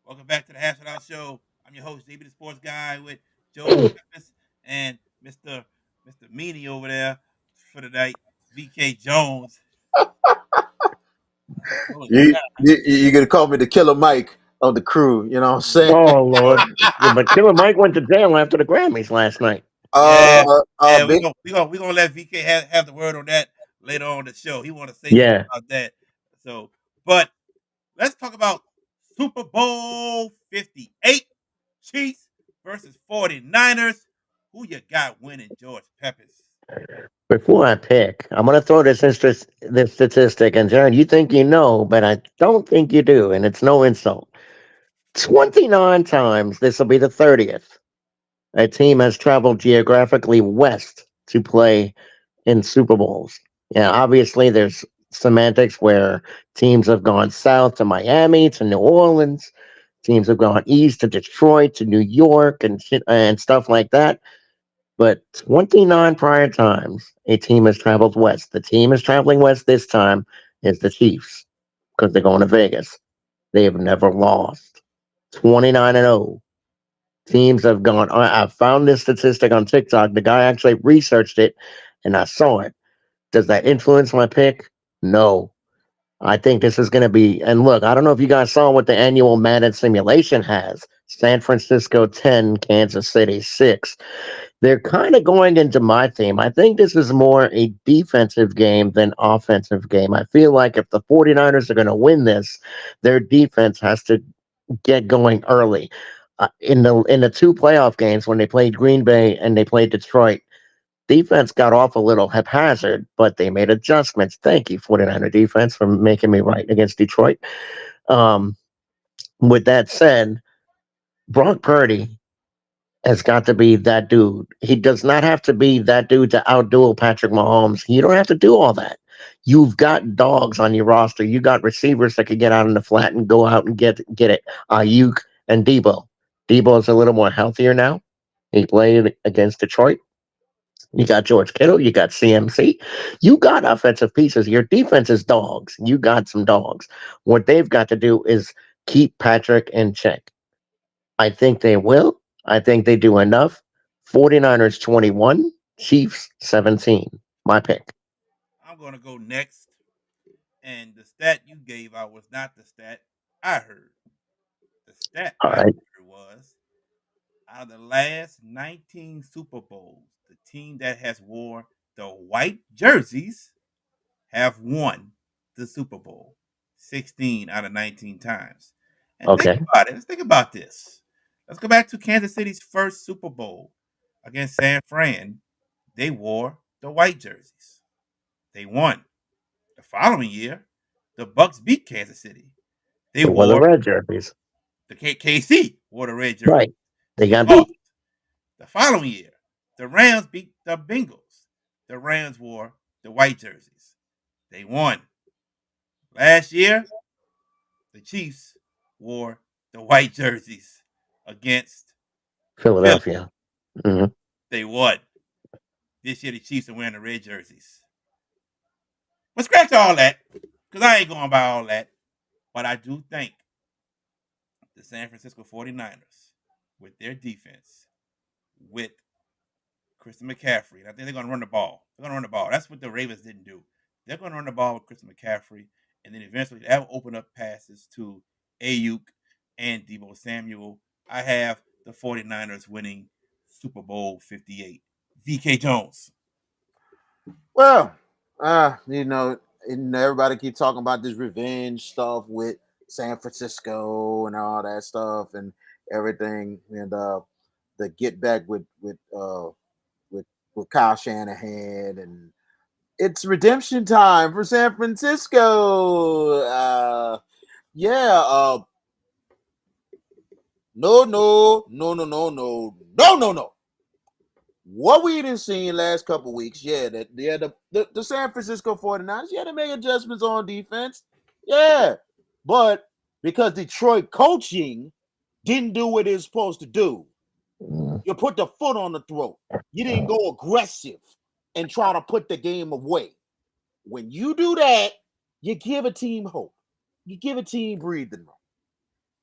Welcome back to the Hash It Out Show. I'm your host, JB the Sports Guy, with Joe Peppers and Mr. Meanie over there for the night, VK Jones. You're gonna call me the Killer Mike of the crew. You know what I'm saying? Oh Lord. Yeah, but Killer Mike went to jail after the Grammys last night. Yeah, yeah, Big we gonna let VK have the word on that later on the show. He want to say something Yeah. about that. So, but let's talk about Super Bowl 58, Chiefs versus 49ers. Who you got winning, George Peppers? Before I pick, I'm going to throw this statistic, and Jared, you think you know, but I don't think you do, and it's no insult. 29 times, this will be the 30th, a team has traveled geographically west to play in Super Bowls. Yeah, obviously, there's semantics where teams have gone south to Miami, to New Orleans, teams have gone east to Detroit, to New York, and stuff like that. But 29 prior times, a team has traveled west. The team is traveling west this time is the Chiefs because they're going to Vegas. They have never lost. 29-0. Teams have gone. I found this statistic on TikTok. The guy actually researched it, and I saw it. Does that influence my pick? No. I think this is going to be. And look, I don't know if you guys saw what the annual Madden simulation has. San Francisco 10, Kansas City 6. They're kind of going into my theme. I think this is more a defensive game than offensive game. I feel like if the 49ers are going to win this, their defense has to get going early. In the two playoff games when they played Green Bay and they played Detroit, defense got off a little haphazard, but they made adjustments. Thank you, 49er defense, for making me right against Detroit. Um, with that said, Brock Purdy has got to be that dude. He does not have to be that dude to outduel Patrick Mahomes. You don't have to do all that. You've got dogs on your roster. You got receivers that can get out in the flat and go out and get it. Ayuk and Debo. Debo is a little more healthier now. He played against Detroit. You got George Kittle. You got CMC. You got offensive pieces. Your defense is dogs. You got some dogs. What they've got to do is keep Patrick in check. I think they will. I think they do enough. 49ers 21, Chiefs 17. My pick. I'm going to go next. And the stat you gave out was not the stat I heard. The stat All I right. heard was out of the last 19 Super Bowls, the team that has wore the white jerseys have won the Super Bowl 16 out of 19 times. And think Okay. about it. Let's think about this. Let's go back to Kansas City's first Super Bowl against San Fran. They wore the white jerseys. They won. The following year, the Bucks beat Kansas City. They They wore the wore red jerseys. the KC wore the red jersey. Right. They They got lost. beat. The following year, the Rams beat the Bengals. The Rams wore the white jerseys. They won. Last year, the Chiefs wore the white jerseys against Philly. Philadelphia. Hmm. They won. This year, the Chiefs are wearing the red jerseys. But scratch all that, because I ain't going by all that. But I do think the San Francisco 49ers, with their defense, with Christian McCaffrey, and I think they're going to run the ball. They're going to run the ball. That's what the Ravens didn't do. They're going to run the ball with Christian McCaffrey, and then eventually that will open up passes to Ayuk and Debo Samuel. I have the 49ers winning Super Bowl 58. VK Jones. Well, everybody keep talking about this revenge stuff with San Francisco and all that stuff and everything, and the get back with Kyle Shanahan, and it's redemption time for San Francisco. Yeah. No. What we done seen last couple weeks, the San Francisco 49ers, they made adjustments on defense. Yeah. But because Detroit coaching didn't do what it's supposed to do, you put the foot on the throat. You didn't go aggressive and try to put the game away. When you do that, you give a team hope. You give a team breathing room.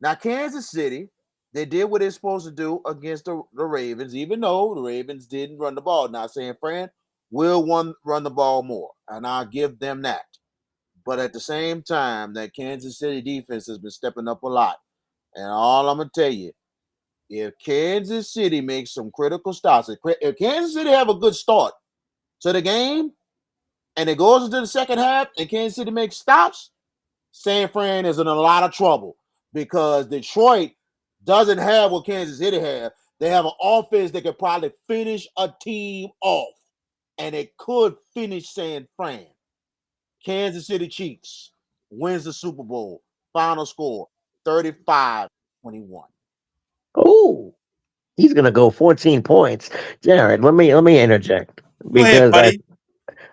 Now, Kansas City, they did what they're supposed to do against the Ravens, even though the Ravens didn't run the ball. Now, San Fran will run the ball more, and I'll give them that. But at the same time, that Kansas City defense has been stepping up a lot. And all I'm going to tell you, if Kansas City makes some critical starts, if Kansas City have a good start to the game, and it goes into the second half, and Kansas City makes stops, San Fran is in a lot of trouble because Detroit doesn't have what Kansas City have. They have an offense that could probably finish a team off, and it could finish San Fran. Kansas City Chiefs wins the Super Bowl. Final score 35-21. Oh, he's gonna go 14 points. Jared, let me interject Go ahead, because buddy.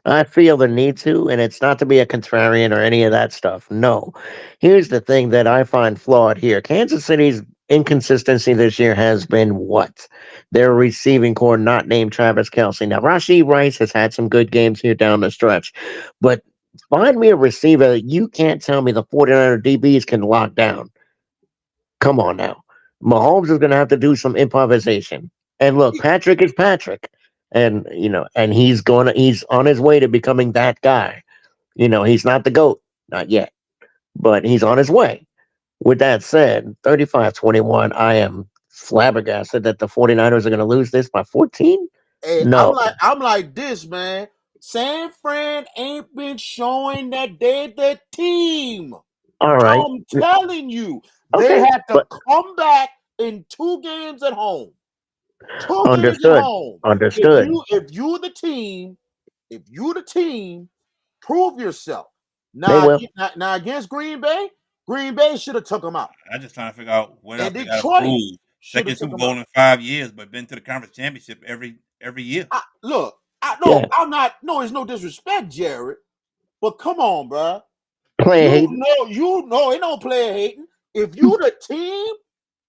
I feel the need to, and it's not to be a contrarian or any of that stuff. No. Here's the thing that I find flawed here. Kansas City's inconsistency this year has been what? Their receiving core not named Travis Kelsey. Now, Rashee Rice has had some good games here down the stretch, but find me a receiver that you can't tell me the 49er DBs can lock down. Come on now. Mahomes is going to have to do some improvisation. And look, Patrick is Patrick. And he's on his way to becoming that guy. He's not the GOAT, not yet, but he's on his way. With that said, 35-21, I am flabbergasted that the 49ers are going to lose this by 14. Hey, No. I'm like this, man. San Fran ain't been showing that they're the team. All right. I'm telling you, they Okay. had to But come back in 2 games at home. 2 games at understood. home. Understood. If you the team, prove yourself. They Now, will. now against Green Bay should have took them out. I'm just trying to figure out what else And they got to Detroit prove. should have Second took Super them out. Bowl in 5 years, but been to the conference championship every year. Look, Yeah. I'm not. No, it's no disrespect, Jared. But come on, bro. Player You hating. know, ain't no player hating. If you the team,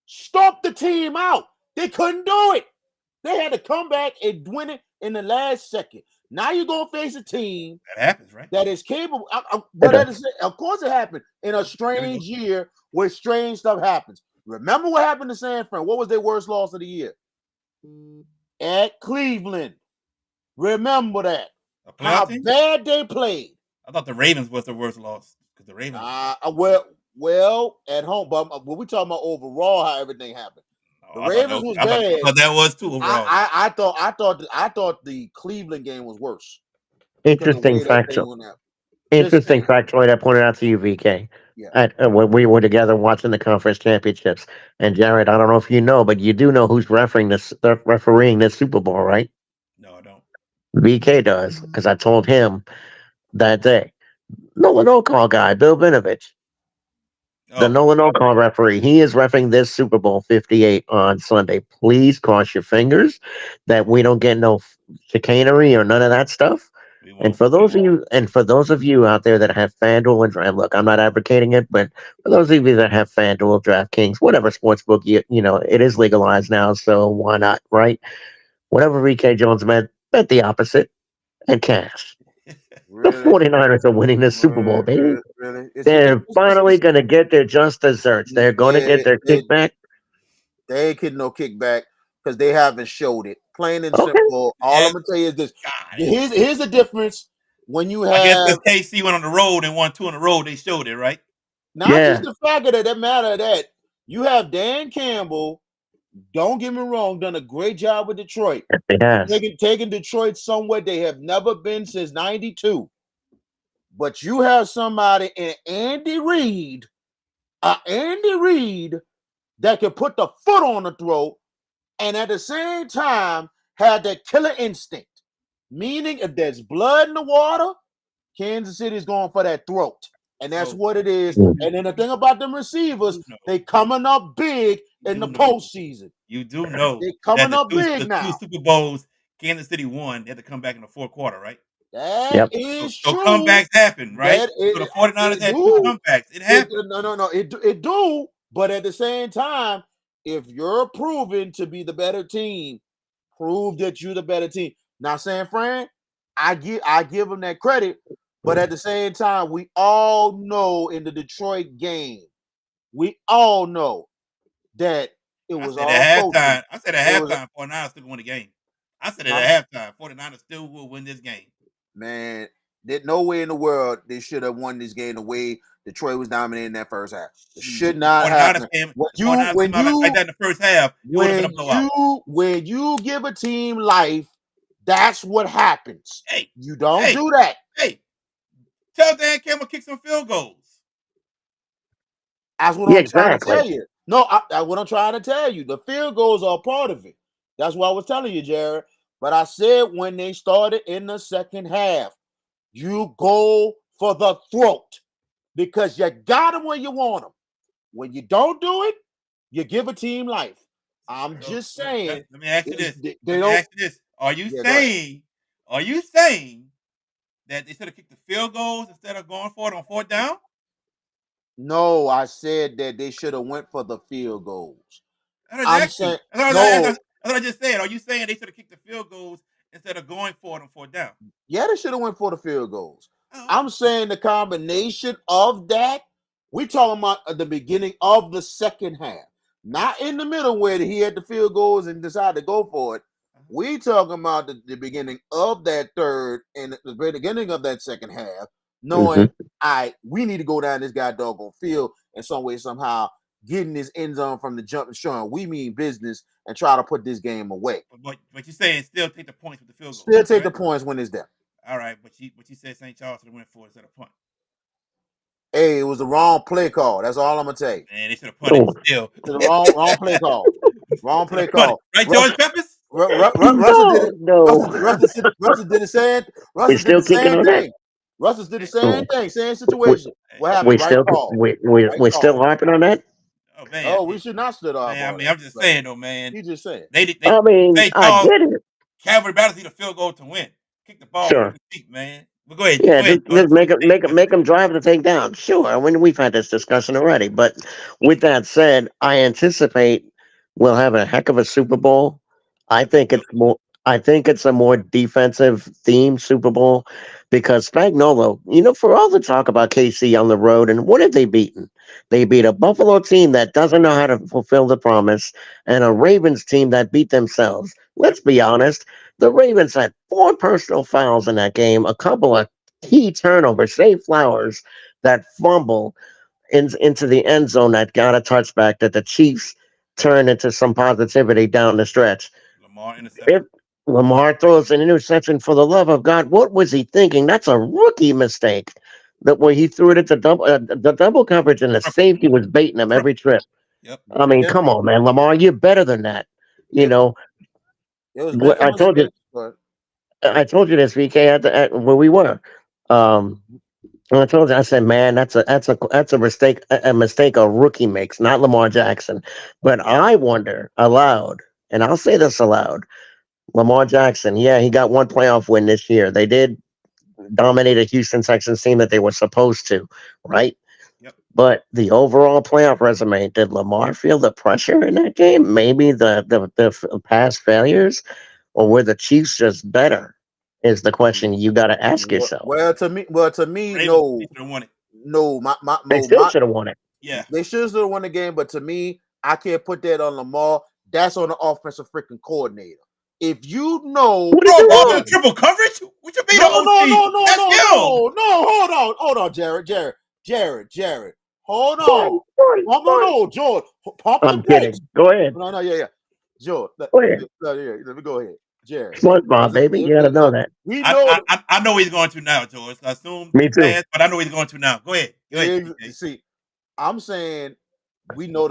stomp the team out. They couldn't do it. They had to come back and win it in the last second. Now you're gonna face a team That happens, right? that is capable. It But does. of course, it happened in a There we go. strange year where strange stuff happens. Remember what happened to San Fran? What was their worst loss of the year? At Cleveland. Remember that. A playoff How team? bad they played. I thought the Ravens was the worst loss because the Ravens. Well, at home, but when we talking about overall, how everything happened. The I thought that Ravens was, was I bad. thought that was too overall. I thought the Cleveland game was worse because of the Interesting way that they factual. went out. Just Interesting saying. factoid I pointed out to you, VK. Yeah. When we were together watching the conference championships. And Jared, I don't know if you know, but you do know who's refereeing this Super Bowl, right? No, I don't. VK does, because I told him that day. No call guy, Bill Vinovich, the Oh, no call referee. He is refereeing this Super Bowl 58 on Sunday. Please cross your fingers that we don't get no chicanery or none of that stuff. we And won't. for those of you out there that have FanDuel and look, I'm not advocating it, but for those of you that have FanDuel, DraftKings, whatever sports book you know, it is legalized now, so why not, right? Whatever VK Jones meant, bet the opposite and cash. The Really? 49ers are winning the Super Bowl, baby. Really? They're finally going to get their just desserts. They're going to get their kickback. They ain't getting no kickback because they haven't showed it. Plain and Okay. simple. All I'm Yes, gonna tell you is this. God. Here's the difference when you I guess have because KC went on the road and won 2 in a row, they showed it, right? not just Yeah. the fact that matter that you have Dan Campbell. Don't get me wrong, done a great job with Detroit. It has. Taking Detroit somewhere they have never been since '92. But you have somebody in Andy Reid, that can put the foot on the throat and at the same time had that killer instinct. Meaning, if there's blood in the water, Kansas City is going for that throat. And that's So what it is. Mm. And then the thing about them receivers, know, they coming up big in the know, postseason. you do know They that coming the up big the 2 now. Super Bowls Kansas City won, they had to come back in the fourth quarter, right? That Yep. is So true. comebacks happen, right? That So the it, 49ers it had 2 do. comebacks. It It happened. no. It do. But at the same time, if you're proven to be the better team, prove that you're the better team. Now, San Fran, I give them that credit, but at the same time, we all know in the Detroit game, we all know that it I was said all at coaching. halftime. I said It was, at halftime, 49ers still win the game. I said huh? at halftime, 49ers still will win this game. Man, there's no way in the world they should have won this game the way Detroit was dominating that first half. It Shoot, should not happen. the 49ers came out like that in the first half, it would have been a blowout. When you give a team life, that's what happens. Hey, You don't hey, do that. hey, tell Dan Campbell kick some field goals. That's what Yeah, I'm trying to exactly. tell you. No, what I'm trying to tell you. The field goals are a part of it. That's what I was telling you, Jared. But I said when they started in the second half, you go for the throat because you got them when you want them. When you don't do it, you give a team life. I'm So just saying. let me ask you this. They Let me don't. ask you this. Are you Yeah, go ahead. saying that they should have kicked the field goals instead of going for it on fourth down? No, I said that they should have went for the field goals. I just I'm asked you. saying no. That's what I just said. Are you saying they should have kicked the field goals instead of going for it on fourth down? Yeah, they should have went for the field goals. Oh, okay. I'm saying the combination of that. We talking about at the beginning of the second half, not in the middle where he had the field goals and decided to go for it. We talking about the beginning of that third and the beginning of that second half, knowing we need to go down this guy doggone field in some way, somehow, getting this end zone from the jump and showing we mean business and try to put this game away. But you're saying still take the points with the field goal. Still take Right? the points when it's there. All right, but you said St. Charles should have went for it instead of punt. Hey, it was the wrong play call. That's all I'm gonna tell you. Man, they should have punted Oh, still. To the wrong play call. Wrong Should play have punted. call. Right, Russ, George Peppers? Russell did no, it. no. Russell did the same. We Russell did still the kicking same on that? thing. Russell did the same Oh, thing. Same we, situation. Hey, What we happened? Right still call. Right we're still call. harping on that. oh man, Oh, we should not stood off man. I all mean, that. I'm just But saying though, man. he just said. They I mean, St. I Charles get it. Calvary Battles need a field goal to win. Kick the ball Sure. 50 feet, man. But go ahead, Yeah, go ahead, George. just make them drive the thing down. Sure. I mean, we've had this discussion already. But with that said, I anticipate we'll have a heck of a Super Bowl. I I think think so. it's more. I think it's a more defensive themed Super Bowl because Spagnolo, for all the talk about KC on the road, and what have they beaten? They beat a Buffalo team that doesn't know how to fulfill the promise and a Ravens team that beat themselves. Yep. Let's be honest. The Ravens had four personal fouls in that game, a couple of key turnovers, save Flowers that fumble into the end zone that got a touchback that the Chiefs turned into some positivity down the stretch. Lamar If interception. Lamar throws an interception, for the love of God, what was he thinking? That's a rookie mistake. That way he threw it at the double coverage, and the Triple. safety was baiting him every Triple. trip. Yep. I And mean, then come on, man, Lamar, you're better than that. You it, know, it was mental I told you, mistakes, but this VK at where we were. Um, and I told you, I said, man, that's a mistake, a mistake a rookie makes, not Lamar Jackson. But I wonder aloud, and I'll say this aloud: Lamar Jackson, yeah, he got one playoff win this year. They did dominate a Houston Texans team that they were supposed to, right? Yep. But the overall playoff resume, did Lamar feel the pressure in that game? Maybe the past failures, or were the Chiefs just better? Is the question you got to ask yourself. well to me, Ravens no, should have won it. no, They still should have won it. Yeah. they should have won the game, but to me, I can't put that on Lamar. That's on the offensive freaking coordinator. If you know, What did Bro, they ball in wrong? triple coverage? What you mean no, the no, OC? no, no, That's no, him. no, hold on, Jared, hold on, Sorry, sorry. no, George, pump the I'm brakes. kidding. Go ahead. No, yeah, George, Go ahead. let me go ahead, Jared. SpongeBob, baby. You got to know that. We know I know he's going to now, George. I assume Me too too. fast, but I know he's going to now. Go ahead. Go ahead, TK. see. I'm saying we know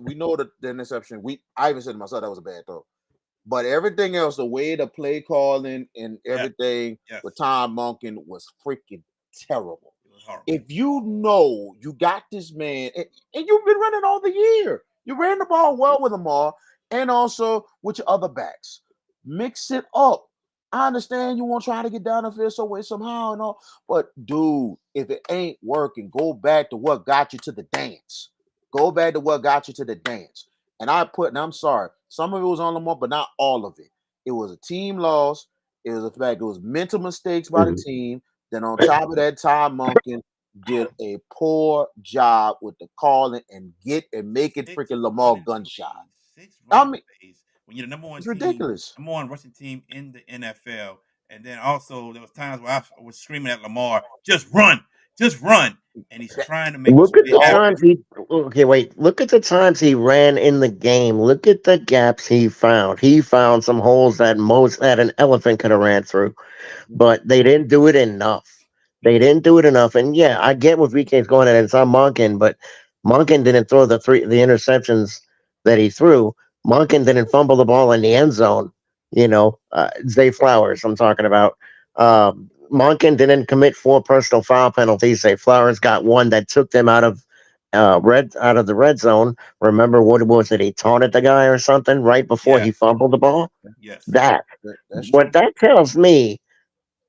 we know the interception. I even said to myself that was a bad throw. But everything else, the way the play calling and Yeah. everything Yes. with Tom Monken was freaking terrible. It was horrible. If you know you got this man, and you've been running all the year, you ran the ball well with them all, and also with your other backs. Mix it up. I understand you want to try to get down the field some way, somehow, and all, but dude, if it ain't working, go back to what got you to the dance. Go back to what got you to the dance. And I'm sorry, some of it was on Lamar, but not all of it. It was a team loss. It was a fact. It was mental mistakes by the Mhm. team. Then on top of that, Tom Monken did a poor job with the calling and make it Six freaking Lamar running gunshot. plays. Six I running mean, plays. When you're the it's ridiculous. number one rushing team in the NFL. And then also there was times where I was screaming at Lamar, just run. And he's trying to make this Look at play the happen. times he. Okay, wait. Look at the times he ran in the game. Look at the gaps he found. He found some holes that an elephant could have ran through, but they didn't do it enough. They didn't do it enough. And yeah, I get what VK's going at. It's on Monken, but Monken didn't throw the interceptions that he threw. Monken didn't fumble the ball in the end zone. Zay Flowers, I'm talking about. Monken didn't commit four personal foul penalties. Zay Flowers got one that took them out of the red zone. Remember what was it? He taunted the guy or something right before Yeah, he fumbled the ball. yes. That That's what true. that tells me,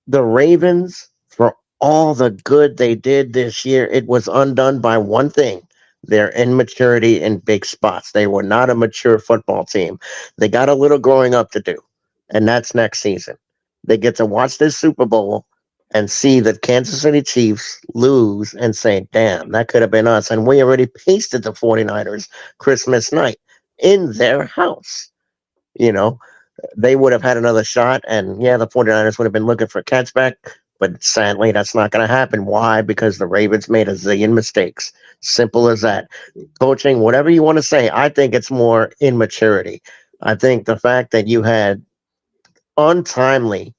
the Ravens, for all the good they did this year, it was undone by one thing: their immaturity in big spots. They were not a mature football team. They got a little growing up to do, and that's next season. They get to watch this Super Bowl and see the Kansas City Chiefs lose and say, damn, that could have been us. And we already pasted the 49ers Christmas night in their house. You know, they would have had another shot. And yeah, the 49ers would have been looking for catchback. But sadly, that's not going to happen. Why? Because the Ravens made a zillion mistakes. Simple as that. Coaching, whatever you want to say, I think it's more immaturity. I think the fact that you had untimely,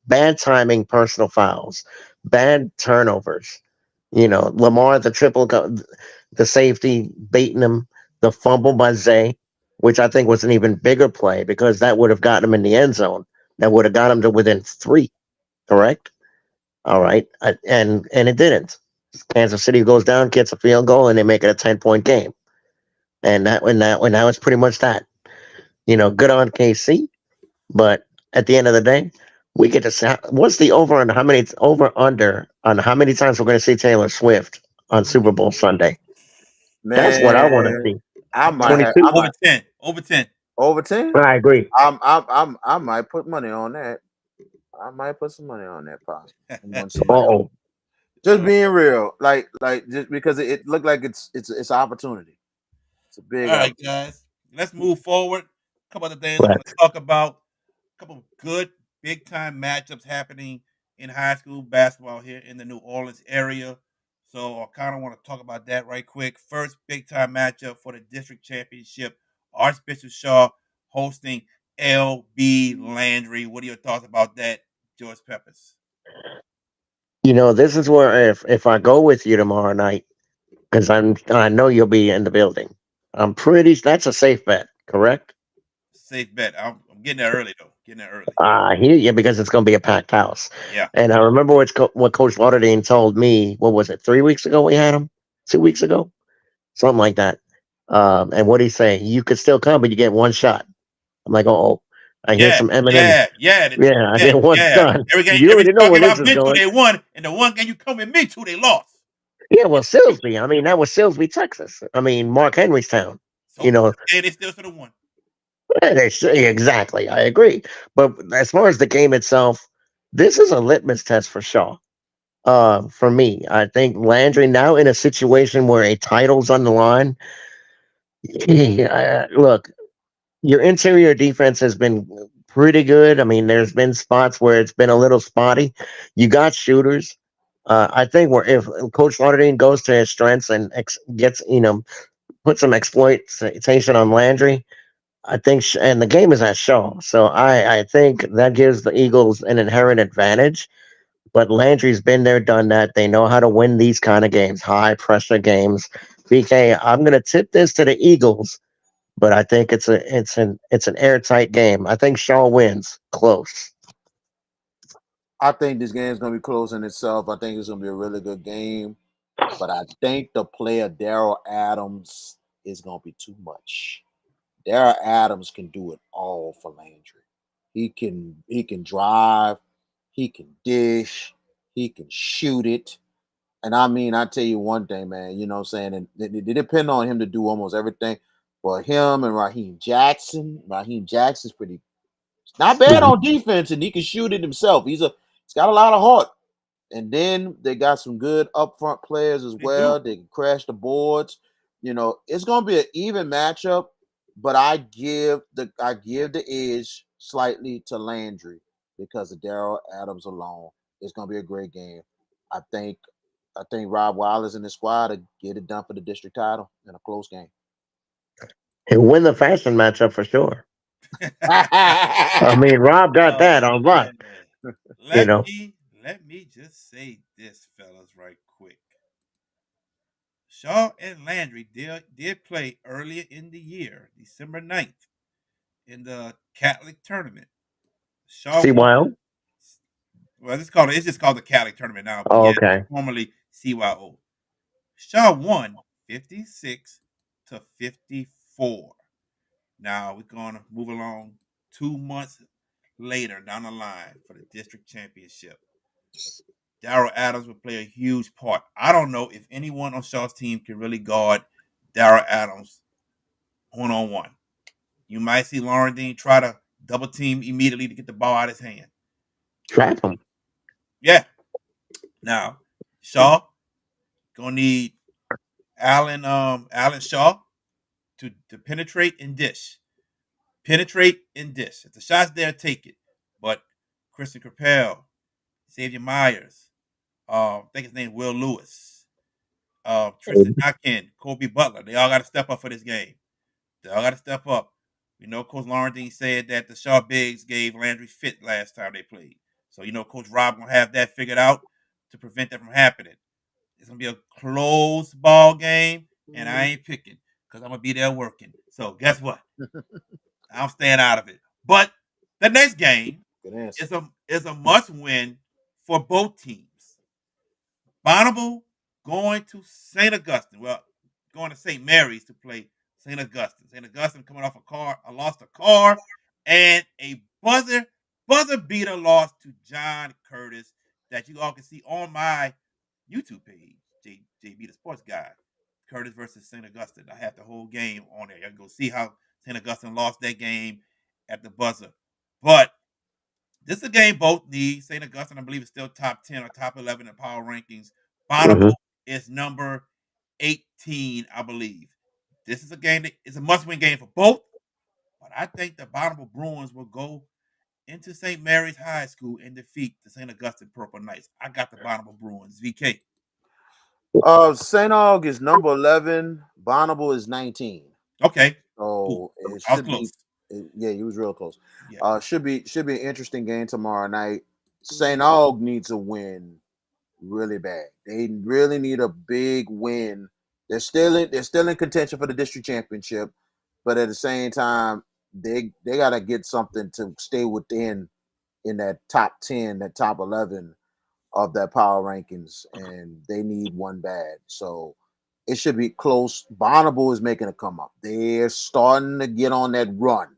bad timing personal fouls, bad turnovers, Lamar the the safety baiting him, the fumble by Zay, which I think was an even bigger play because that would have gotten him in the end zone. That would have got him to within 3. Correct. All right, and it didn't. Kansas City goes down, gets a field goal, and they make it a 10-point game. And now it's pretty much that. Good on KC, but at the end of the day, we get to say what's the over under on how many times we're going to see Taylor Swift on Super Bowl Sunday. That's what I want to Man, see. I might have. 22. I Over might 10. Over 10. over 10. I agree. I might put money on that. I might put some money on that possibly. I'm on Uh somebody else. oh. Just being real, like just because it looked like it's an opportunity. It's a All big right, opportunity. guys. Let's move forward. A couple other things I want to talk about. A couple of good big time matchups happening in high school basketball here in the New Orleans area. So I kind of want to talk about that right quick. First big time matchup for the district championship. Archbishop Shaw hosting LB Landry. What are your thoughts about that, George Peppers? This is where if I go with you tomorrow night, because I know you'll be in the building. That's a safe bet, correct? Safe bet. I'm getting there early though. Getting there early. I hear you because it's going to be a packed house. Yeah. And I remember what Coach Lauderdale told me. What was it? 3 weeks ago we had him. 2 weeks ago, something like that. And what he say? You could still come, but you get one shot. I'm like, oh, I hear Yeah, some Eminem. yeah, yeah, Yeah, I yeah, get one yeah. shot. Every game, You every already know ball where game this I've is been to, going. they won, and the one game you come with me to, they lost. Yeah, well, Silsby. I mean, that was Silsby, Texas. I mean, Mark Henry's town. You So know, and they still should have won. exactly. I agree. But as far as the game itself, this is a litmus test for Shaw. For me, I think Landry now in a situation where a title's on the line. Look, your interior defense has been pretty good. I mean, there's been spots where it's been a little spotty. You got shooters. I think where if Coach Lauderdale goes to his strengths and gets put some exploitation on Landry, I think, and the game is at Shaw, so I think that gives the Eagles an inherent advantage. But Landry's been there, done that. They know how to win these kind of games, high pressure games. BK, I'm going to tip this to the Eagles, but I think it's an airtight game. I think Shaw wins close. I think this game's gonna be close in itself. I think it's gonna be a really good game, but I think the player Daryl Adams is gonna be too much. Daryl Adams can do it all for Landry. He can drive, he can dish, he can shoot it. And I mean, I tell you one thing, man, you know what I'm saying? And they depend on him to do almost everything. But him and Raheem Jackson's pretty not bad Mhm. on defense, and he can shoot it himself. He's got a lot of heart. And then they got some good upfront players as They do. well. They can crash the boards. It's gonna be an even matchup, but I give the edge slightly to Landry because of Daryl Adams alone. It's gonna be a great game. I think I think Rob Wallace and his squad to get it done for the district title in a close game. He'll win the fashion matchup for sure. I mean, Rob got Oh that on lock. man. You Let know, me let me just say this, fellas, right quick. Shaw and Landry did play earlier in the year, December 9th, in the Catholic tournament. Shaw won. CYO. Well, it's just called the Catholic tournament now, but Oh, yeah, okay. formerly CYO. Shaw won 56-54. Now we're gonna move along 2 months later down the line for the district championship. Daryl Adams will play a huge part. I don't know if anyone on Shaw's team can really guard Daryl Adams 1-on-1. You might see Lauren Dean try to double team immediately to get the ball out of his hand. Trap him. Yeah. Now, Shaw gonna need Alan Shaw to penetrate and dish. Penetrate and dish. If the shot's there, take it. But Christian Capel, Xavier Myers, I think his name Will Lewis, Tristan Atkin, Kobe Butler, they all got to step up for this game. They all got to step up. We know Coach Laurentine said that the Shaw Bigs gave Landry fit last time they played. So Coach Rob gonna have that figured out to prevent that from happening. It's gonna be a close ball game, and I ain't picking because I'm gonna be there working. So guess what? I'm staying out of it. But the next game Good answer. is a must win for both teams. Bonneville going to St. Augustine. Well, going to St. Mary's to play St. Augustine. St. Augustine coming off a lost a car, and a buzzer beater loss to John Curtis that you all can see on my YouTube page, JB the Sports Guy. Curtis versus St. Augustine. I have the whole game on there. You can go see how St. Augustine lost that game at the buzzer. But this is a game both need. St. Augustine, I believe, is still top 10 or top 11 in power rankings. Hmm. Bonneville is number 18, I believe. This is a game that is a must-win game for both. But I think the Bonneville Bruins will go into St. Mary's High School and defeat the St. Augustine Purple Knights. I got the Bonneville Bruins. VK. St. Aug is number 11. Bonneville is 19. Okay. Cool. So it I was should close. be. Yeah, he was real close. Yeah. Should be an interesting game tomorrow night. St. Aug needs a win really bad. They really need a big win. They're still in contention for the district championship, but at the same time, they gotta get something to stay within in that top 10, that top 11 of that power rankings, and they need one bad. So it should be close. Bonneville is making a come up. They're starting to get on that run,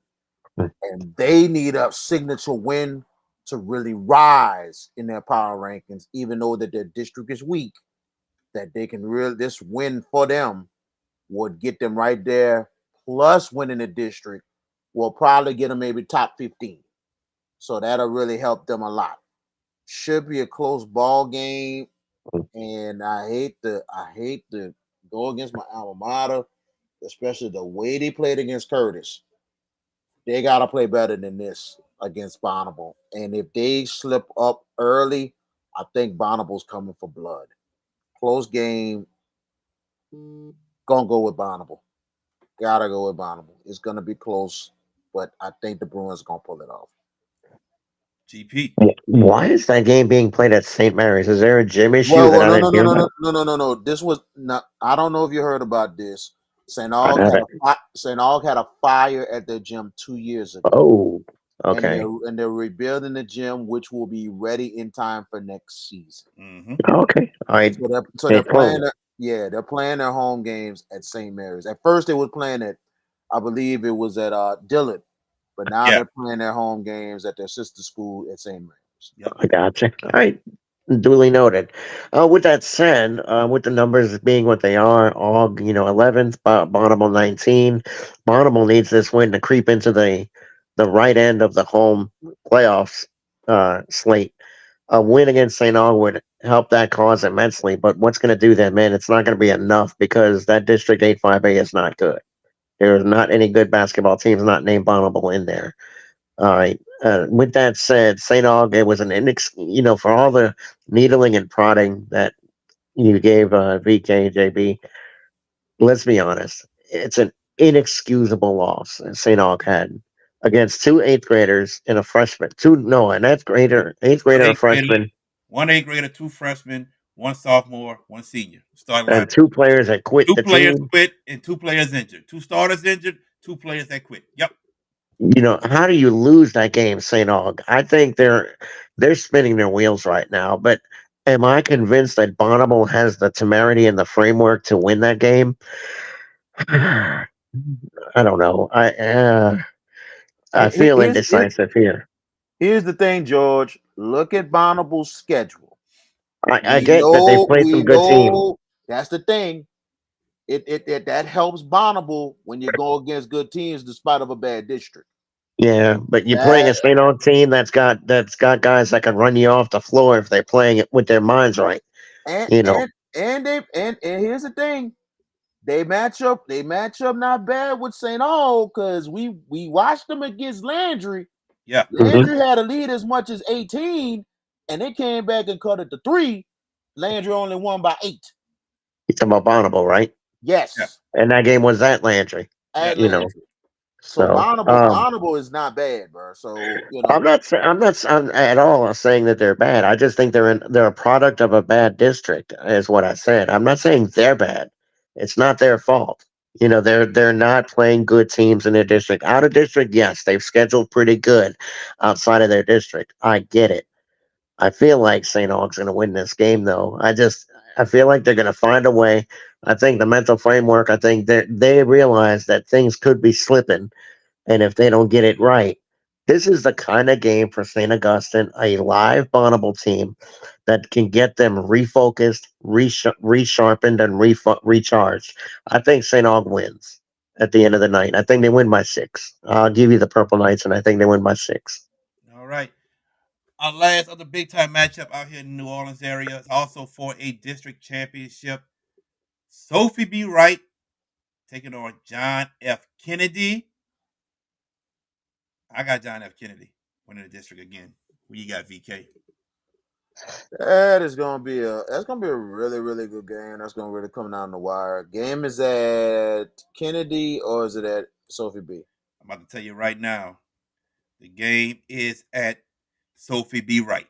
and they need a signature win to really rise in their power rankings, even though that their district is weak. That they can really this win for them would get them right there. Plus winning the district will probably get them maybe top 15. So that'll really help them a lot. Should be a close ball game, and I hate to go against my alma mater, especially the way they played against Curtis. They gotta play better than this against Bonneville. And if they slip up early, I think Bonneville's coming for blood. Close game, gonna go with Bonneville. Gotta go with Bonneville. It's gonna be close, but I think the Bruins gonna pull it off. GP. Why is that game being played at St. Mary's? Is there a gym issue Well, that well, I no, didn't no, no, hear no, no, about? no, no, no, no. This was not. I don't know if you heard about this. I haven't. St. Aug had a fire at their gym 2 years ago, Oh, and okay. they're rebuilding the gym, which will be ready in time for next season. Mm-hmm. Okay. All right. So they're They playing. close. They're playing their home games at St. Mary's. At first, they was playing at, I believe it was at Dillard, but now Yeah. they're playing their home games at their sister school at St. Mary's. Yep. I gotcha. All right. Duly noted. With that said, with the numbers being what they are, all 11th, Bonneville 19. Bonneville needs this win to creep into the right end of the home playoffs slate. A win against St. Aug would help that cause immensely, but what's going to do that, man? It's not going to be enough because that District 8-5A is not good. There's not any good basketball teams not named Bonneville in there. All right. With that said, St. Aug, it was for all the needling and prodding that you gave VKJB, let's be honest, it's an inexcusable loss that St. Aug had against two eighth graders and a freshman. An eighth One grader, a eighth grader, freshman, one eighth grader, two freshmen, one sophomore, one senior. Starting line. and two players that quit Two the players team. quit and two players injured. Two starters injured, two players that quit. Yep. How do you lose that game, St. Aug? I think they're spinning their wheels right now. But am I convinced that Bonneville has the temerity and the framework to win that game? I don't know. I feel indecisive here. Here's the thing, George. Look at Bonneville's schedule. I We get that they know, play we some good teams. know that's the thing. It that helps Bonneville when you go against good teams, despite of a bad district. Yeah, but you're playing That a St. Aug team that's got guys that can run you off the floor if they're playing it with their minds right. and You know. and and they and here's the thing. They match up not bad with St. Aug because we watched them against Landry. Yeah. Hmm. Landry had a lead as much as 18, and they came back and cut it to 3. Landry only won by 8. You're talking about Bonneville, right? Yeah. Yes, And that game was at Landry. Yeah. at You know. Landry. So So Bonnable is not bad, bro. So I'm at all saying that they're bad. I just think they're a product of a bad district, is what I said. I'm not saying they're bad. It's not their fault. They're not playing good teams in their district. Out of district, yes, they've scheduled pretty good outside of their district. I get it. I feel like St. Aug's going to win this game, though. I feel like they're going to find a way. I think the mental framework. I think they realize that things could be slipping, and if they don't get it right, this is the kind of game for St. Augustine, a live Bonnable team that can get them refocused, resharpened, and recharged. I think St. Aug wins at the end of the night. I think they win by 6. I'll give you the Purple Knights, and I think they win by 6. All right. Our last other big time matchup out here in the New Orleans area is also for a district championship. Sophie B. Wright taking on John F. Kennedy. I got John F. Kennedy winning the district again. Who you got, VK? that's gonna be a really, really good game. That's gonna really come down the wire. Game is at Kennedy or is it at Sophie B? I'm about to tell you right now. The game is at Sophie B. Wright.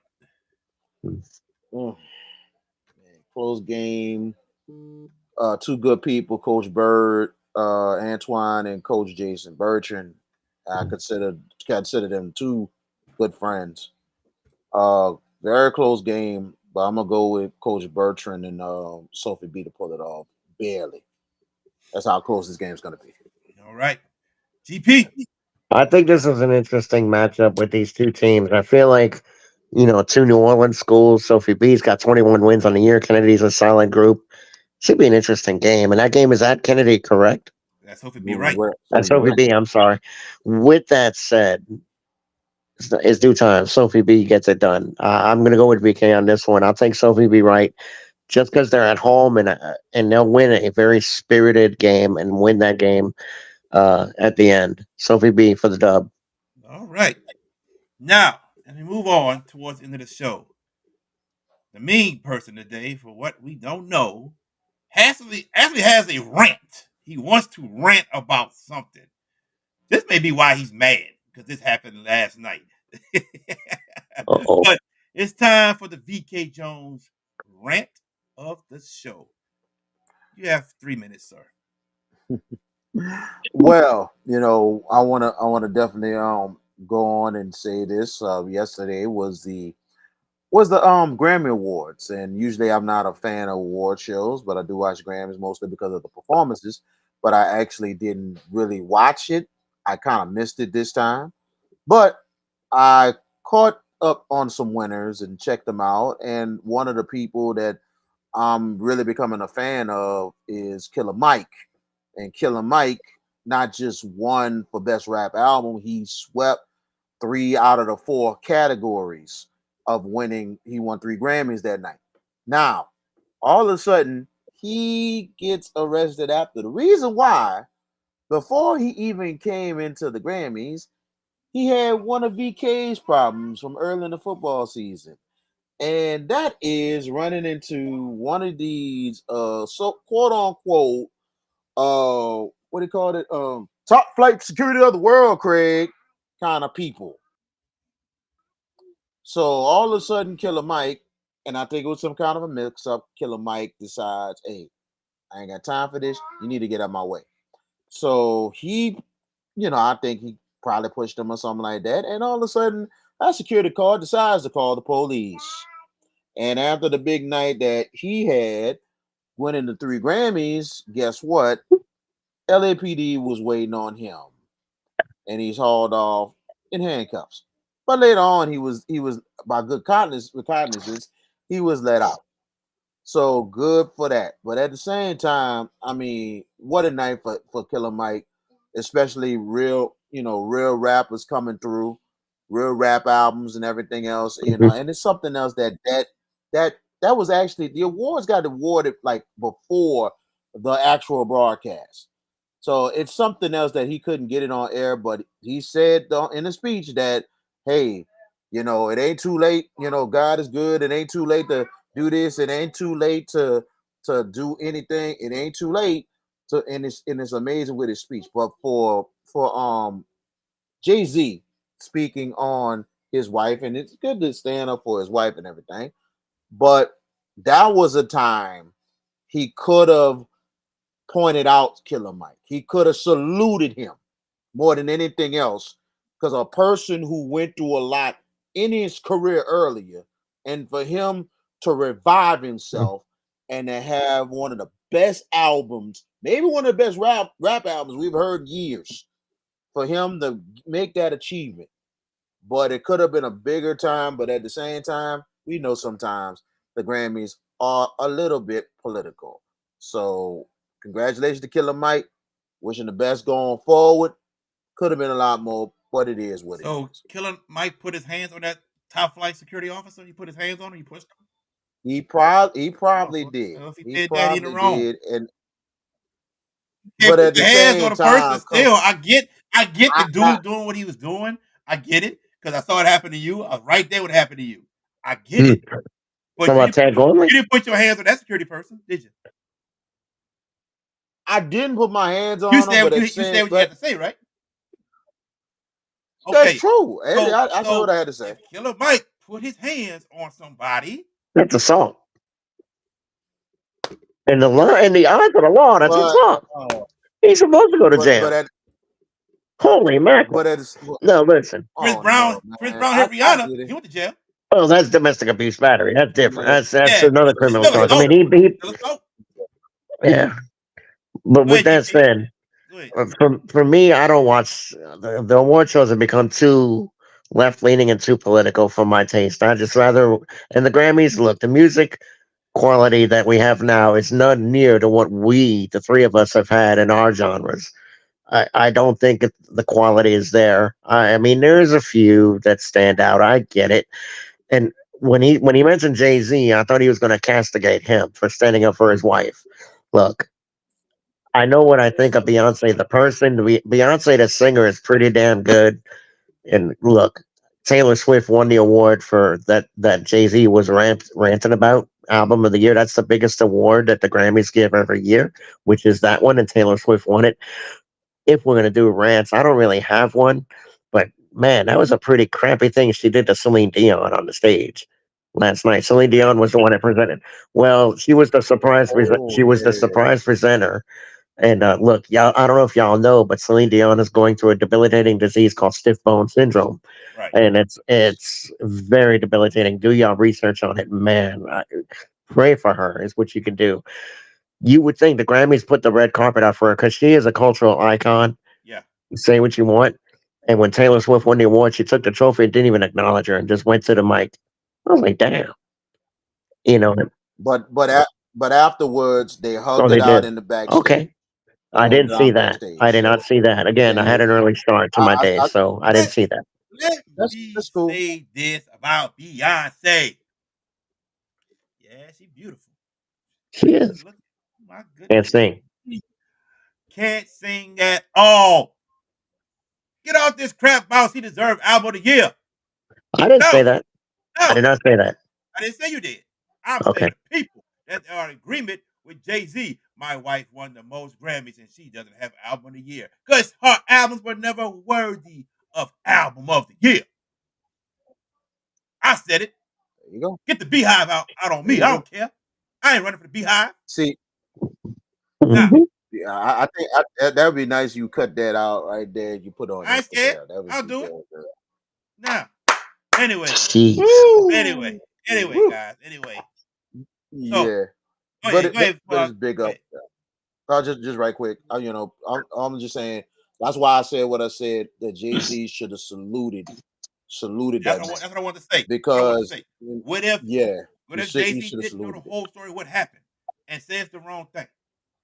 Man, close game. Two good people, Coach Bird, Antoine, and Coach Jason Bertrand. I consider them two good friends. Very close game, but I'm gonna go with Coach Bertrand and Sophie B to pull it off. Barely. That's how close this game's gonna be. All right. GP. I think this is an interesting matchup with these two teams. I feel like, two New Orleans schools. Sophie B's got 21 wins on the year. Kennedy's a solid group. Should be an interesting game. And that game is at Kennedy, correct? That's Sophie B. Wright. That's Sophie B. I'm sorry. With that said, it's due time. Sophie B gets it done. I'm going to go with VK on this one. I'll take Sophie B. Wright just because they're at home and they'll win a very spirited game and win that game at the end. Sophie B for the dub. All right. Now, as we move on towards the end of the show, the mean person today, for what we don't know, actually has a rant. He wants to rant about something. This may be why he's mad, because this happened last night. Uh-oh. But it's time for the VK Jones rant of the show. You have 3 minutes, sir. Well, I wanna definitely go on and say this. Yesterday was the Grammy Awards, and usually I'm not a fan of award shows, but I do watch Grammys mostly because of the performances. But I actually didn't really watch it. I kind of missed it this time, but I caught up on some winners and checked them out. And one of the people that I'm really becoming a fan of is Killer Mike. And Killer Mike not just won for best rap album, he swept 3 out of the 4 categories of winning. He won 3 Grammys that night. Now, all of a sudden, he gets arrested after. The reason why, before he even came into the Grammys, he had one of VK's problems from early in the football season. And that is running into one of these so quote unquote what do you call it? Top flight security of the world, Craig, kind of people. So all of a sudden, Killer Mike, and I think it was some kind of a mix-up, Killer Mike decides, hey, I ain't got time for this. You need to get out of my way. So he, I think he probably pushed him or something like that. And all of a sudden, that security guard decides to call the police. And after the big night that he had, winning the 3 Grammys, guess what? LAPD was waiting on him, and he's hauled off in handcuffs. But later on, he was by good recognizance, he was let out. So good for that. But at the same time, I mean, what a night for Killer Mike, especially real rappers coming through, real rap albums and everything else, and it's something else that was actually the awards got awarded like before the actual broadcast. So it's something else that he couldn't get it on air, but he said in the speech that, hey, it ain't too late. God is good. It ain't too late to do this. It ain't too late to do anything. It ain't too late. And it's amazing with his speech. But for Jay-Z speaking on his wife, and it's good to stand up for his wife and everything. But that was a time he could have pointed out Killer Mike. He could have saluted him more than anything else, because a person who went through a lot in his career earlier, and for him to revive himself and to have one of the best albums, maybe one of the best rap albums we've heard in years, for him to make that achievement. But it could have been a bigger time. But at the same time, we know sometimes the Grammys are a little bit political. So congratulations to Killer Mike. Wishing the best going forward. Could have been a lot more, but it is what it So is. Killer Mike put his hands on that top flight security officer. He put his hands on him. He pushed him. He probably did. Well, if he He did that, he in the probably wrong. did. And You can't but put at the your hands on same a person. time, Still, I get the I, I, dude doing what he was doing. I get it because I saw it happen to you. I was right there. What happened to you? I get Hmm. it. But About Ted Gormley? you didn't put your hands on that security person, did you? I didn't put my hands You on him, said but what at you, the you said same, what you had but to say, right? that's Okay. true. Andy, So I said what so I had to say. if Killer Mike put his hands on somebody, That's assault. In the law, in the eyes of the law, that's But assault. uh, He's supposed to go to but jail. Holy mackerel! but at No, listen. Chris oh Brown, no, Chris man, Brown I hit Rihanna. get it. He went to jail. Oh, that's domestic abuse battery. That's different. Yeah, That's Yeah, another it's criminal still charge. I assault. mean, he Still assault. yeah. But Go with ahead, that GP. said, Go ahead. for me, I don't watch the award shows have become too left leaning and too political for my taste. I just rather and the Grammys. Look, the music quality that we have now is not near to what we, the three of us, have had in our genres. I don't think the quality is there. I mean, there's a few that stand out. I get it. And when he mentioned Jay Z, I thought he was going to castigate him for standing up for his wife. Look, I know what I think of Beyonce, the person. Beyonce, the singer, is pretty damn good. And look, Taylor Swift won the award for that Jay Z was ranting about album of the year. That's the biggest award that the Grammys give every year, which is that one, and Taylor Swift won it. If we're gonna do rants, I don't really have one, but man, that was a pretty crappy thing she did to Celine Dion on the stage last night. Celine Dion was the one that presented. Well, she was the surprise. Oh She was the yeah, surprise presenter. And look, y'all, I don't know if y'all know, but Celine Dion is going through a debilitating disease called stiff bone syndrome, Right. and it's very debilitating. Do y'all research on it, man. Pray for her is what you can do. You would think the Grammys put the red carpet out for her because she is a cultural icon. Yeah. Say what you want. And when Taylor Swift won the award, she took the trophy and didn't even acknowledge her and just went to the mic. I was like, damn. You know, but afterwards they oh, hugged they it out did. in the backstage. Okay. They I hugged didn't it see out that. backstage. I did not So see that. Again, I they, had an early start to my day, so I didn't Let, see that. let me that's cool. say this about Beyonce. Yeah, she's beautiful. She is. Look, my Can't goodness. sing. Can't sing at all. Get off this crap mouse. He deserved album of the year. I didn't say No, that. I no. did not say that. I didn't say you did. I'm saying Okay. the people that are in agreement with Jay-Z. My wife won the most Grammys and she doesn't have album of the year. Because her albums were never worthy of album of the year. I said it. There you go. Get the beehive out on There me. you I go. don't care. I ain't running for the beehive. See, Nah, Mhm. yeah, I think that would be nice. You cut that out right there. You put on I ain't scared. there. That would I'll be do it. very good. Nah. Anyway. Jeez. Anyway. Woo. Guys. Anyway. So Yeah, go but ahead. Go ahead. it's big Go up. ahead. Just right quick. I'm just saying. That's why I said what I said. That Jay-Z should have saluted that man, That's what I want to say. because What if yeah, he Jay-Z should have didn't know the saluted it. whole story, what happened, and says the wrong thing?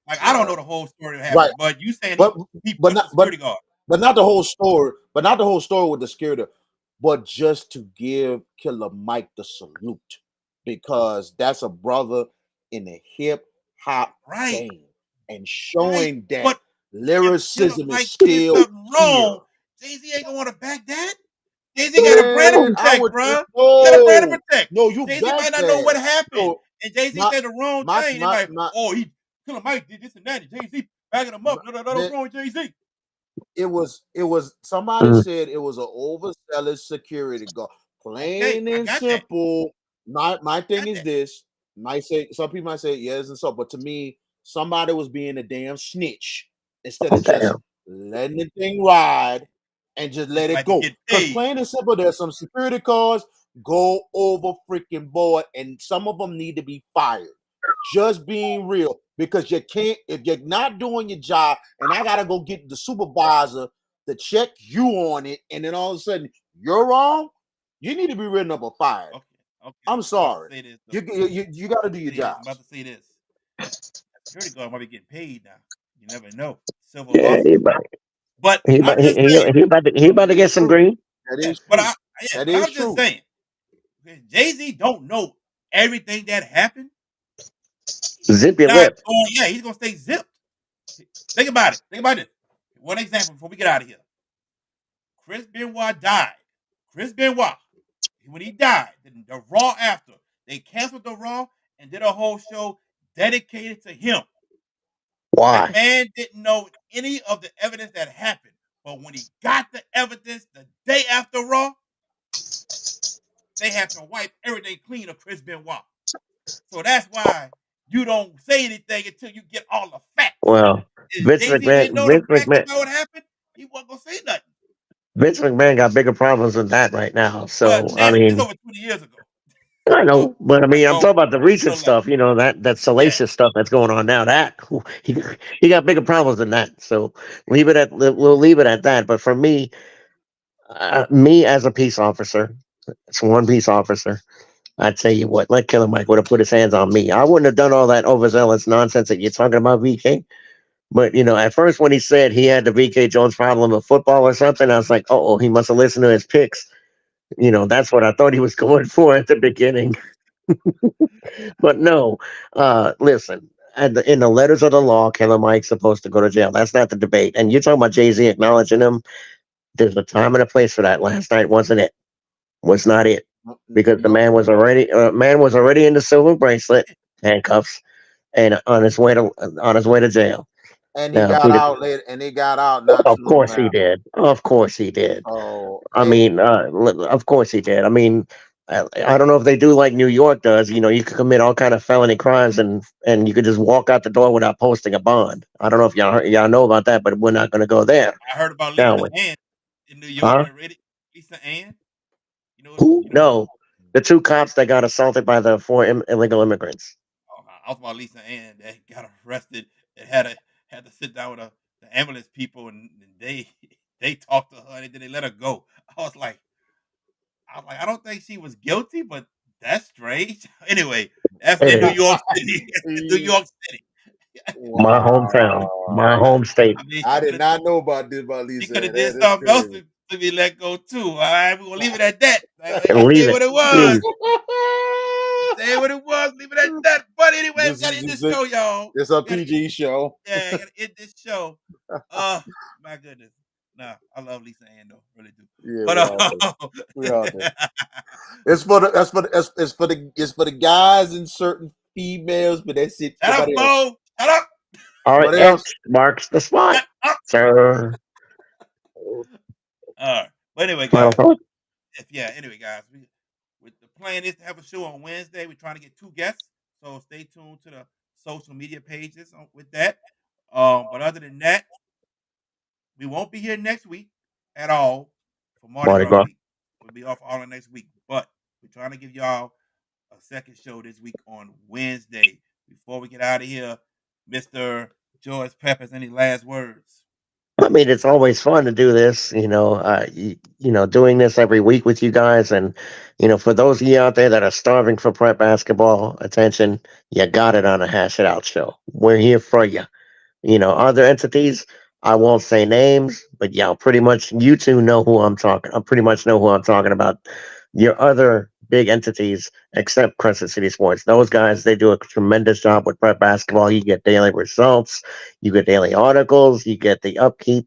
Like I don't Right, know the whole story of what right. happened, but you saying But he but pushed not the security guard. but not the whole story. But not the whole story with the security. But just to give Killer Mike the salute, because that's a brother in the hip hop Right. game, and Right. showing that But if Killer lyricism is Mike did still something here. wrong, Jay-Z ain't gonna want to back that. Jay-Z got a brand to Man, I protect, would bruh. He got a brand to no, protect. no, you Jay-Z back might not know what that. happened. No, And Jay-Z my said the wrong my thing. They're my like, my, oh, Killer Mike did this and that. And Jay-Z backing him my up. No, what's man, wrong with Jay-Z? it was somebody Mm, said it was an overzealous security guard. Okay, Plain I and got that. simple. My thing Got is that. this. Might say some people might say yes and so, but to me, somebody was being a damn snitch instead oh of just damn. letting the thing ride and just Just let it like to go. get Because paid. plain and simple, there's some security guards go over freaking board, and some of them need to be fired. Just being real, because you can't if you're not doing your job, and I gotta go get the supervisor to check you on it, and then all of a sudden you're wrong. You need to be written up or fired. Okay, okay. I'm I'm about to sorry. say this You though. you got to do your Say this. I'm about jobs. to say this. Security guard might be getting paid now. You never know. Civil Yeah, lawsuit. But he about I'm just saying. he about to get some True. green. That Yeah, is true. That but is I'm just true. saying. Jay Z don't know everything that happened. He's Zip your not lip. going. Yeah, he's gonna stay zipped. Think about it. Think about it. One example before we get out of here. Chris Benoit died. Chris Benoit, when he died, the Raw after they canceled the Raw and did a whole show dedicated to him. That Why? man didn't know any of the evidence that happened, but when he got the evidence the day after Raw, they had to wipe everything clean of Chris Benoit. So that's why you don't say anything until you get all the facts. Well, If Vince Jay Z didn't McMahon, know the facts about what happened, he wasn't gonna say nothing. Vince McMahon got bigger problems than that right now. Well, So I it's mean, over 20 years ago. I So know, but I like, mean, I'm talking about the so recent like, stuff. You know that yeah, salacious stuff that's going on now. That he got bigger problems than that. So we'll leave it at that. But for me, me as a peace officer, sworn peace officer, I tell you what, let Killer Mike would have put his hands on me. I wouldn't have done all that overzealous nonsense that you're talking about, VK. But at first when he said he had the VK Jones problem of football or something, I was like, oh, he must have listened to his picks. That's what I thought he was going for at the beginning. But no, listen. In the letters of the law, Killer Mike's supposed to go to jail. That's not the debate. And you're talking about Jay Z acknowledging him. There's a time and a place for that. Last night wasn't it? Was not it? Because the Nope. man was already in the silver bracelet, handcuffs, and on his way to jail. And he Now, got out later, and he got out not of too long course he after. did. Of course he did. So, I hey, mean, of course he did. I mean, I don't know if they do like New York does. You could commit all kind of felony crimes and you could just walk out the door without posting a bond. I don't know if y'all know about that, but we're not going to go yeah. there, I heard about shall Lisa we? Ann in New York Huh? already. Lisa Ann, Who? you know who? No, the two cops that got assaulted by the four illegal immigrants. I was about Lisa Ann that got arrested and had to sit down with the ambulance people and they they talked to her and then they let her go. I don't think she was guilty, but that's strange. Anyway, that's in New Hey, York City. New York City. my hometown, my wow. home state. I mean, I did not know about this about she Lisa. could have did That is something else crazy. to be let go too. All right, we're gonna leave it at that. I And can leave say it, what it was. please. Say what it was. Leave it at that. But anyway, we this got to is end this this show, y'all. it's a We got to PG show. yeah, I got to end this show. Uh, my goodness. Nah, I love Lisa Ann though, really do. Yeah, But we all do. We all do. It's for the it's for the guys and certain females, but that's it. shut up, Nobody else. Mo. Shut up. All right, Nobody X else. marks the spot, Shut up. sir. All right. But anyway, Final guys. thought. Anyway, guys, the plan is to have a show on Wednesday. We're trying to get 2 guests, so stay tuned to the social media pages with that. But other than that, we won't be here next week at all for Mardi Mardi Gras Gras. week. We'll be off all of next week, but we're trying to give y'all a second show this week on Wednesday. Before we get out of here, Mr. George Peppers, any last words? I mean, it's always fun to do this. Doing this every week with you guys, and for those of you out there that are starving for prep basketball attention, you got it on a Hash It Out show. We're here for you. Other entities, I won't say names, but yeah, pretty much you two know who I'm talking. I pretty much know who I'm talking about. Your other big entities, except Crescent City Sports, those guys, they do a tremendous job with prep basketball. You get daily results, you get daily articles, you get the upkeep.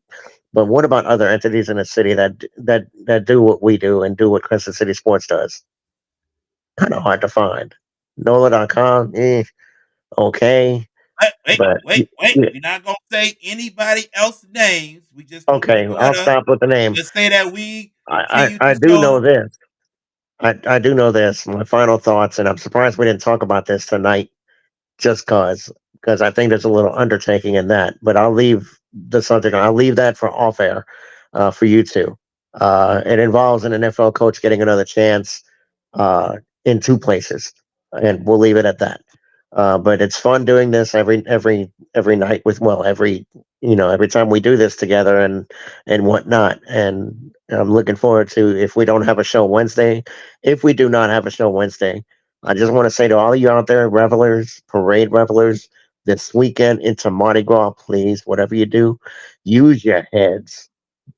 But what about other entities in the city that do what we do and do what Crescent City Sports does? Kind of hard to find. NOLA.com, okay, Wait, wait, but wait, wait. We're not gonna say anybody else's names. We just put Okay, people I'll with us. stop with the name. Just say that we I, continue I, I to do know show. this. I do know this. My final thoughts, and I'm surprised we didn't talk about this tonight, just because I think there's a little undertaking in that. But I'll leave the subject. I'll leave that for off air, for you two. It involves an NFL coach getting another chance, in two places, and we'll leave it at that. But it's fun doing this every night with, well, every time we do this together and whatnot. And I'm looking forward to, if we don't have a show Wednesday, if we do not have a show Wednesday, I just want to say to all of you out there, revelers, parade revelers, this weekend into Mardi Gras, please, whatever you do, use your heads.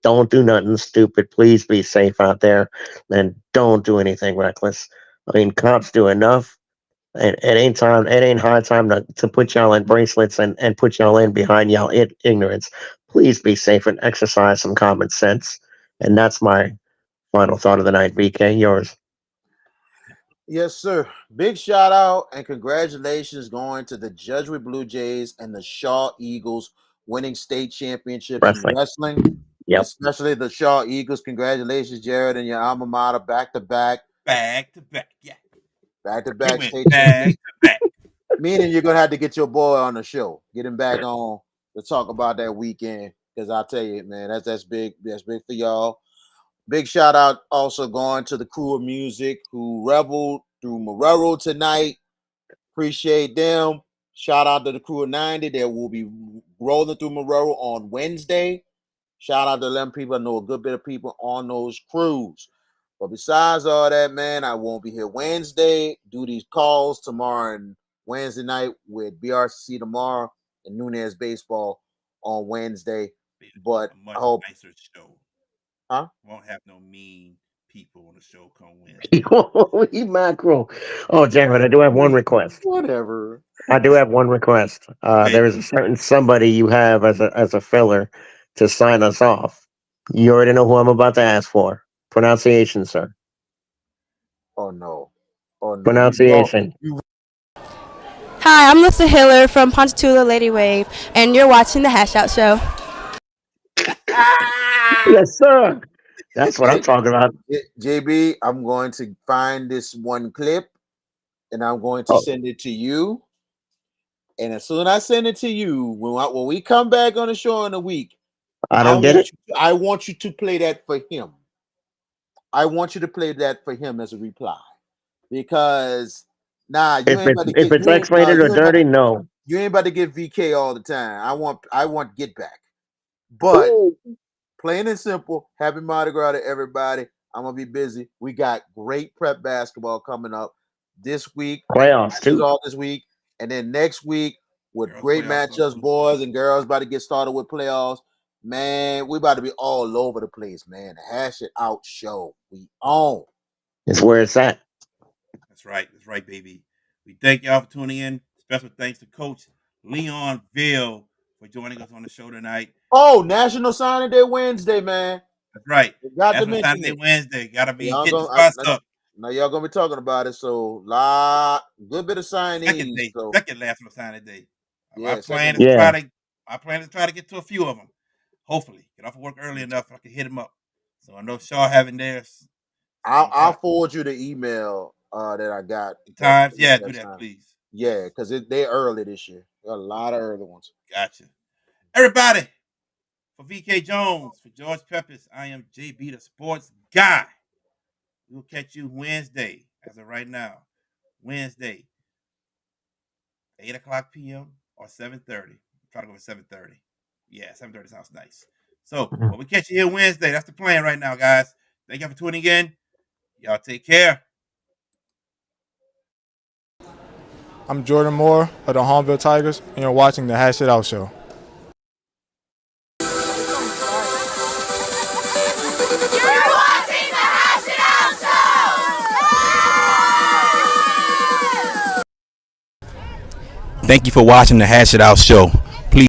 Don't do nothing stupid. Please be safe out there, and don't do anything reckless. I mean, cops do enough. And it ain't time. It ain't high time to put y'all in bracelets and put y'all in behind y'all ignorance. Please be safe and exercise some common sense. And that's my final thought of the night. VK, yours. Yes, sir. Big shout out and congratulations going to the Jesuit Blue Jays and the Shaw Eagles winning state championships in Wrestling. wrestling, Yep. especially the Shaw Eagles. Congratulations, Jared, and your alma mater back to back Yeah. We went state back champions. to back. Meaning you're gonna have to get your boy on the show, get him back on to talk about that weekend. Because I'll tell you, man, that's big. That's big for y'all. Big shout out also going to the crew of music who reveled through Marrero tonight. Appreciate them. Shout out to the crew of 90 that will be rolling through Marrero on Wednesday. Shout out to them people. I know a good bit of people on those crews. But besides all that, man, I won't be here Wednesday. Do these calls tomorrow and Wednesday night with BRC tomorrow and Nunez Baseball on Wednesday. But A I much hope, nicer show. huh? Won't have no mean people on the show come Wednesday. Holy mackerel. Oh, Jared, I do have one request. Whatever. I do have one request. There is a Baby. certain somebody you have as a filler to sign us off. You already know who I'm about to ask for. Pronunciation, sir. Oh no. Oh no. Pronunciation. Hi, I'm Lisa Hiller from Ponchatoula Lady Wave, and you're watching the Hash Out Show. Yes, sir. That's what I'm talking about. JB, I'm going to find this one clip and I'm going to Oh, send it to you. And as soon as I send it to you, when we come back on the show in a week, I don't get it. I want you to play that for him. I want you to play that for him as a reply. Because you ain't about to If get it's X-rated or dirty, no. you ain't about to get VK all the time. I want get back. But Ooh, plain and simple, happy Mardi Gras to everybody. I'm gonna be busy. We got great prep basketball coming up this week. playoffs Matches too. all this week, and then next week with Girls great playoffs on matchups, too. boys and girls about to get started with playoffs. Man, we about to be all over the place, man. The Hash It Out show. We on. It's where it's at. That's right. That's right, baby. We thank y'all for tuning in. Special thanks to Coach Leon Veal for joining us on the show tonight. Oh, National Signing Day Wednesday, man. That's right. Got to National mention Signing Day it. Wednesday. Gotta be Y'all hitting the gonna spots up. now y'all gonna be talking about it. So good bit of Second signees. day, So second National Signing Day. yeah, Plan second is one. Yeah. my plan is to try to get to a few of them. Hopefully, get off of work early enough so I can hit them up. So I know Shaw having theirs. I'll forward you the email that I got. Times, yeah, do that, please. Yeah, because they're early this year. Got a lot of early ones. Gotcha. Everybody, for VK Jones, for George Peppers, I am JB the Sports Guy. We'll catch you Wednesday, as of right now. Wednesday, 8:00 p.m. or 7:30. Try to go with 7:30. Yeah, 7:30 sounds nice. So, but we catch you here Wednesday. That's the plan right now, guys. Thank you for tuning in. Y'all take care. I'm Jordan Moore of the Hornville Tigers, and you're watching the Hash It Out Show. Thank you for watching the Hash It Out Show.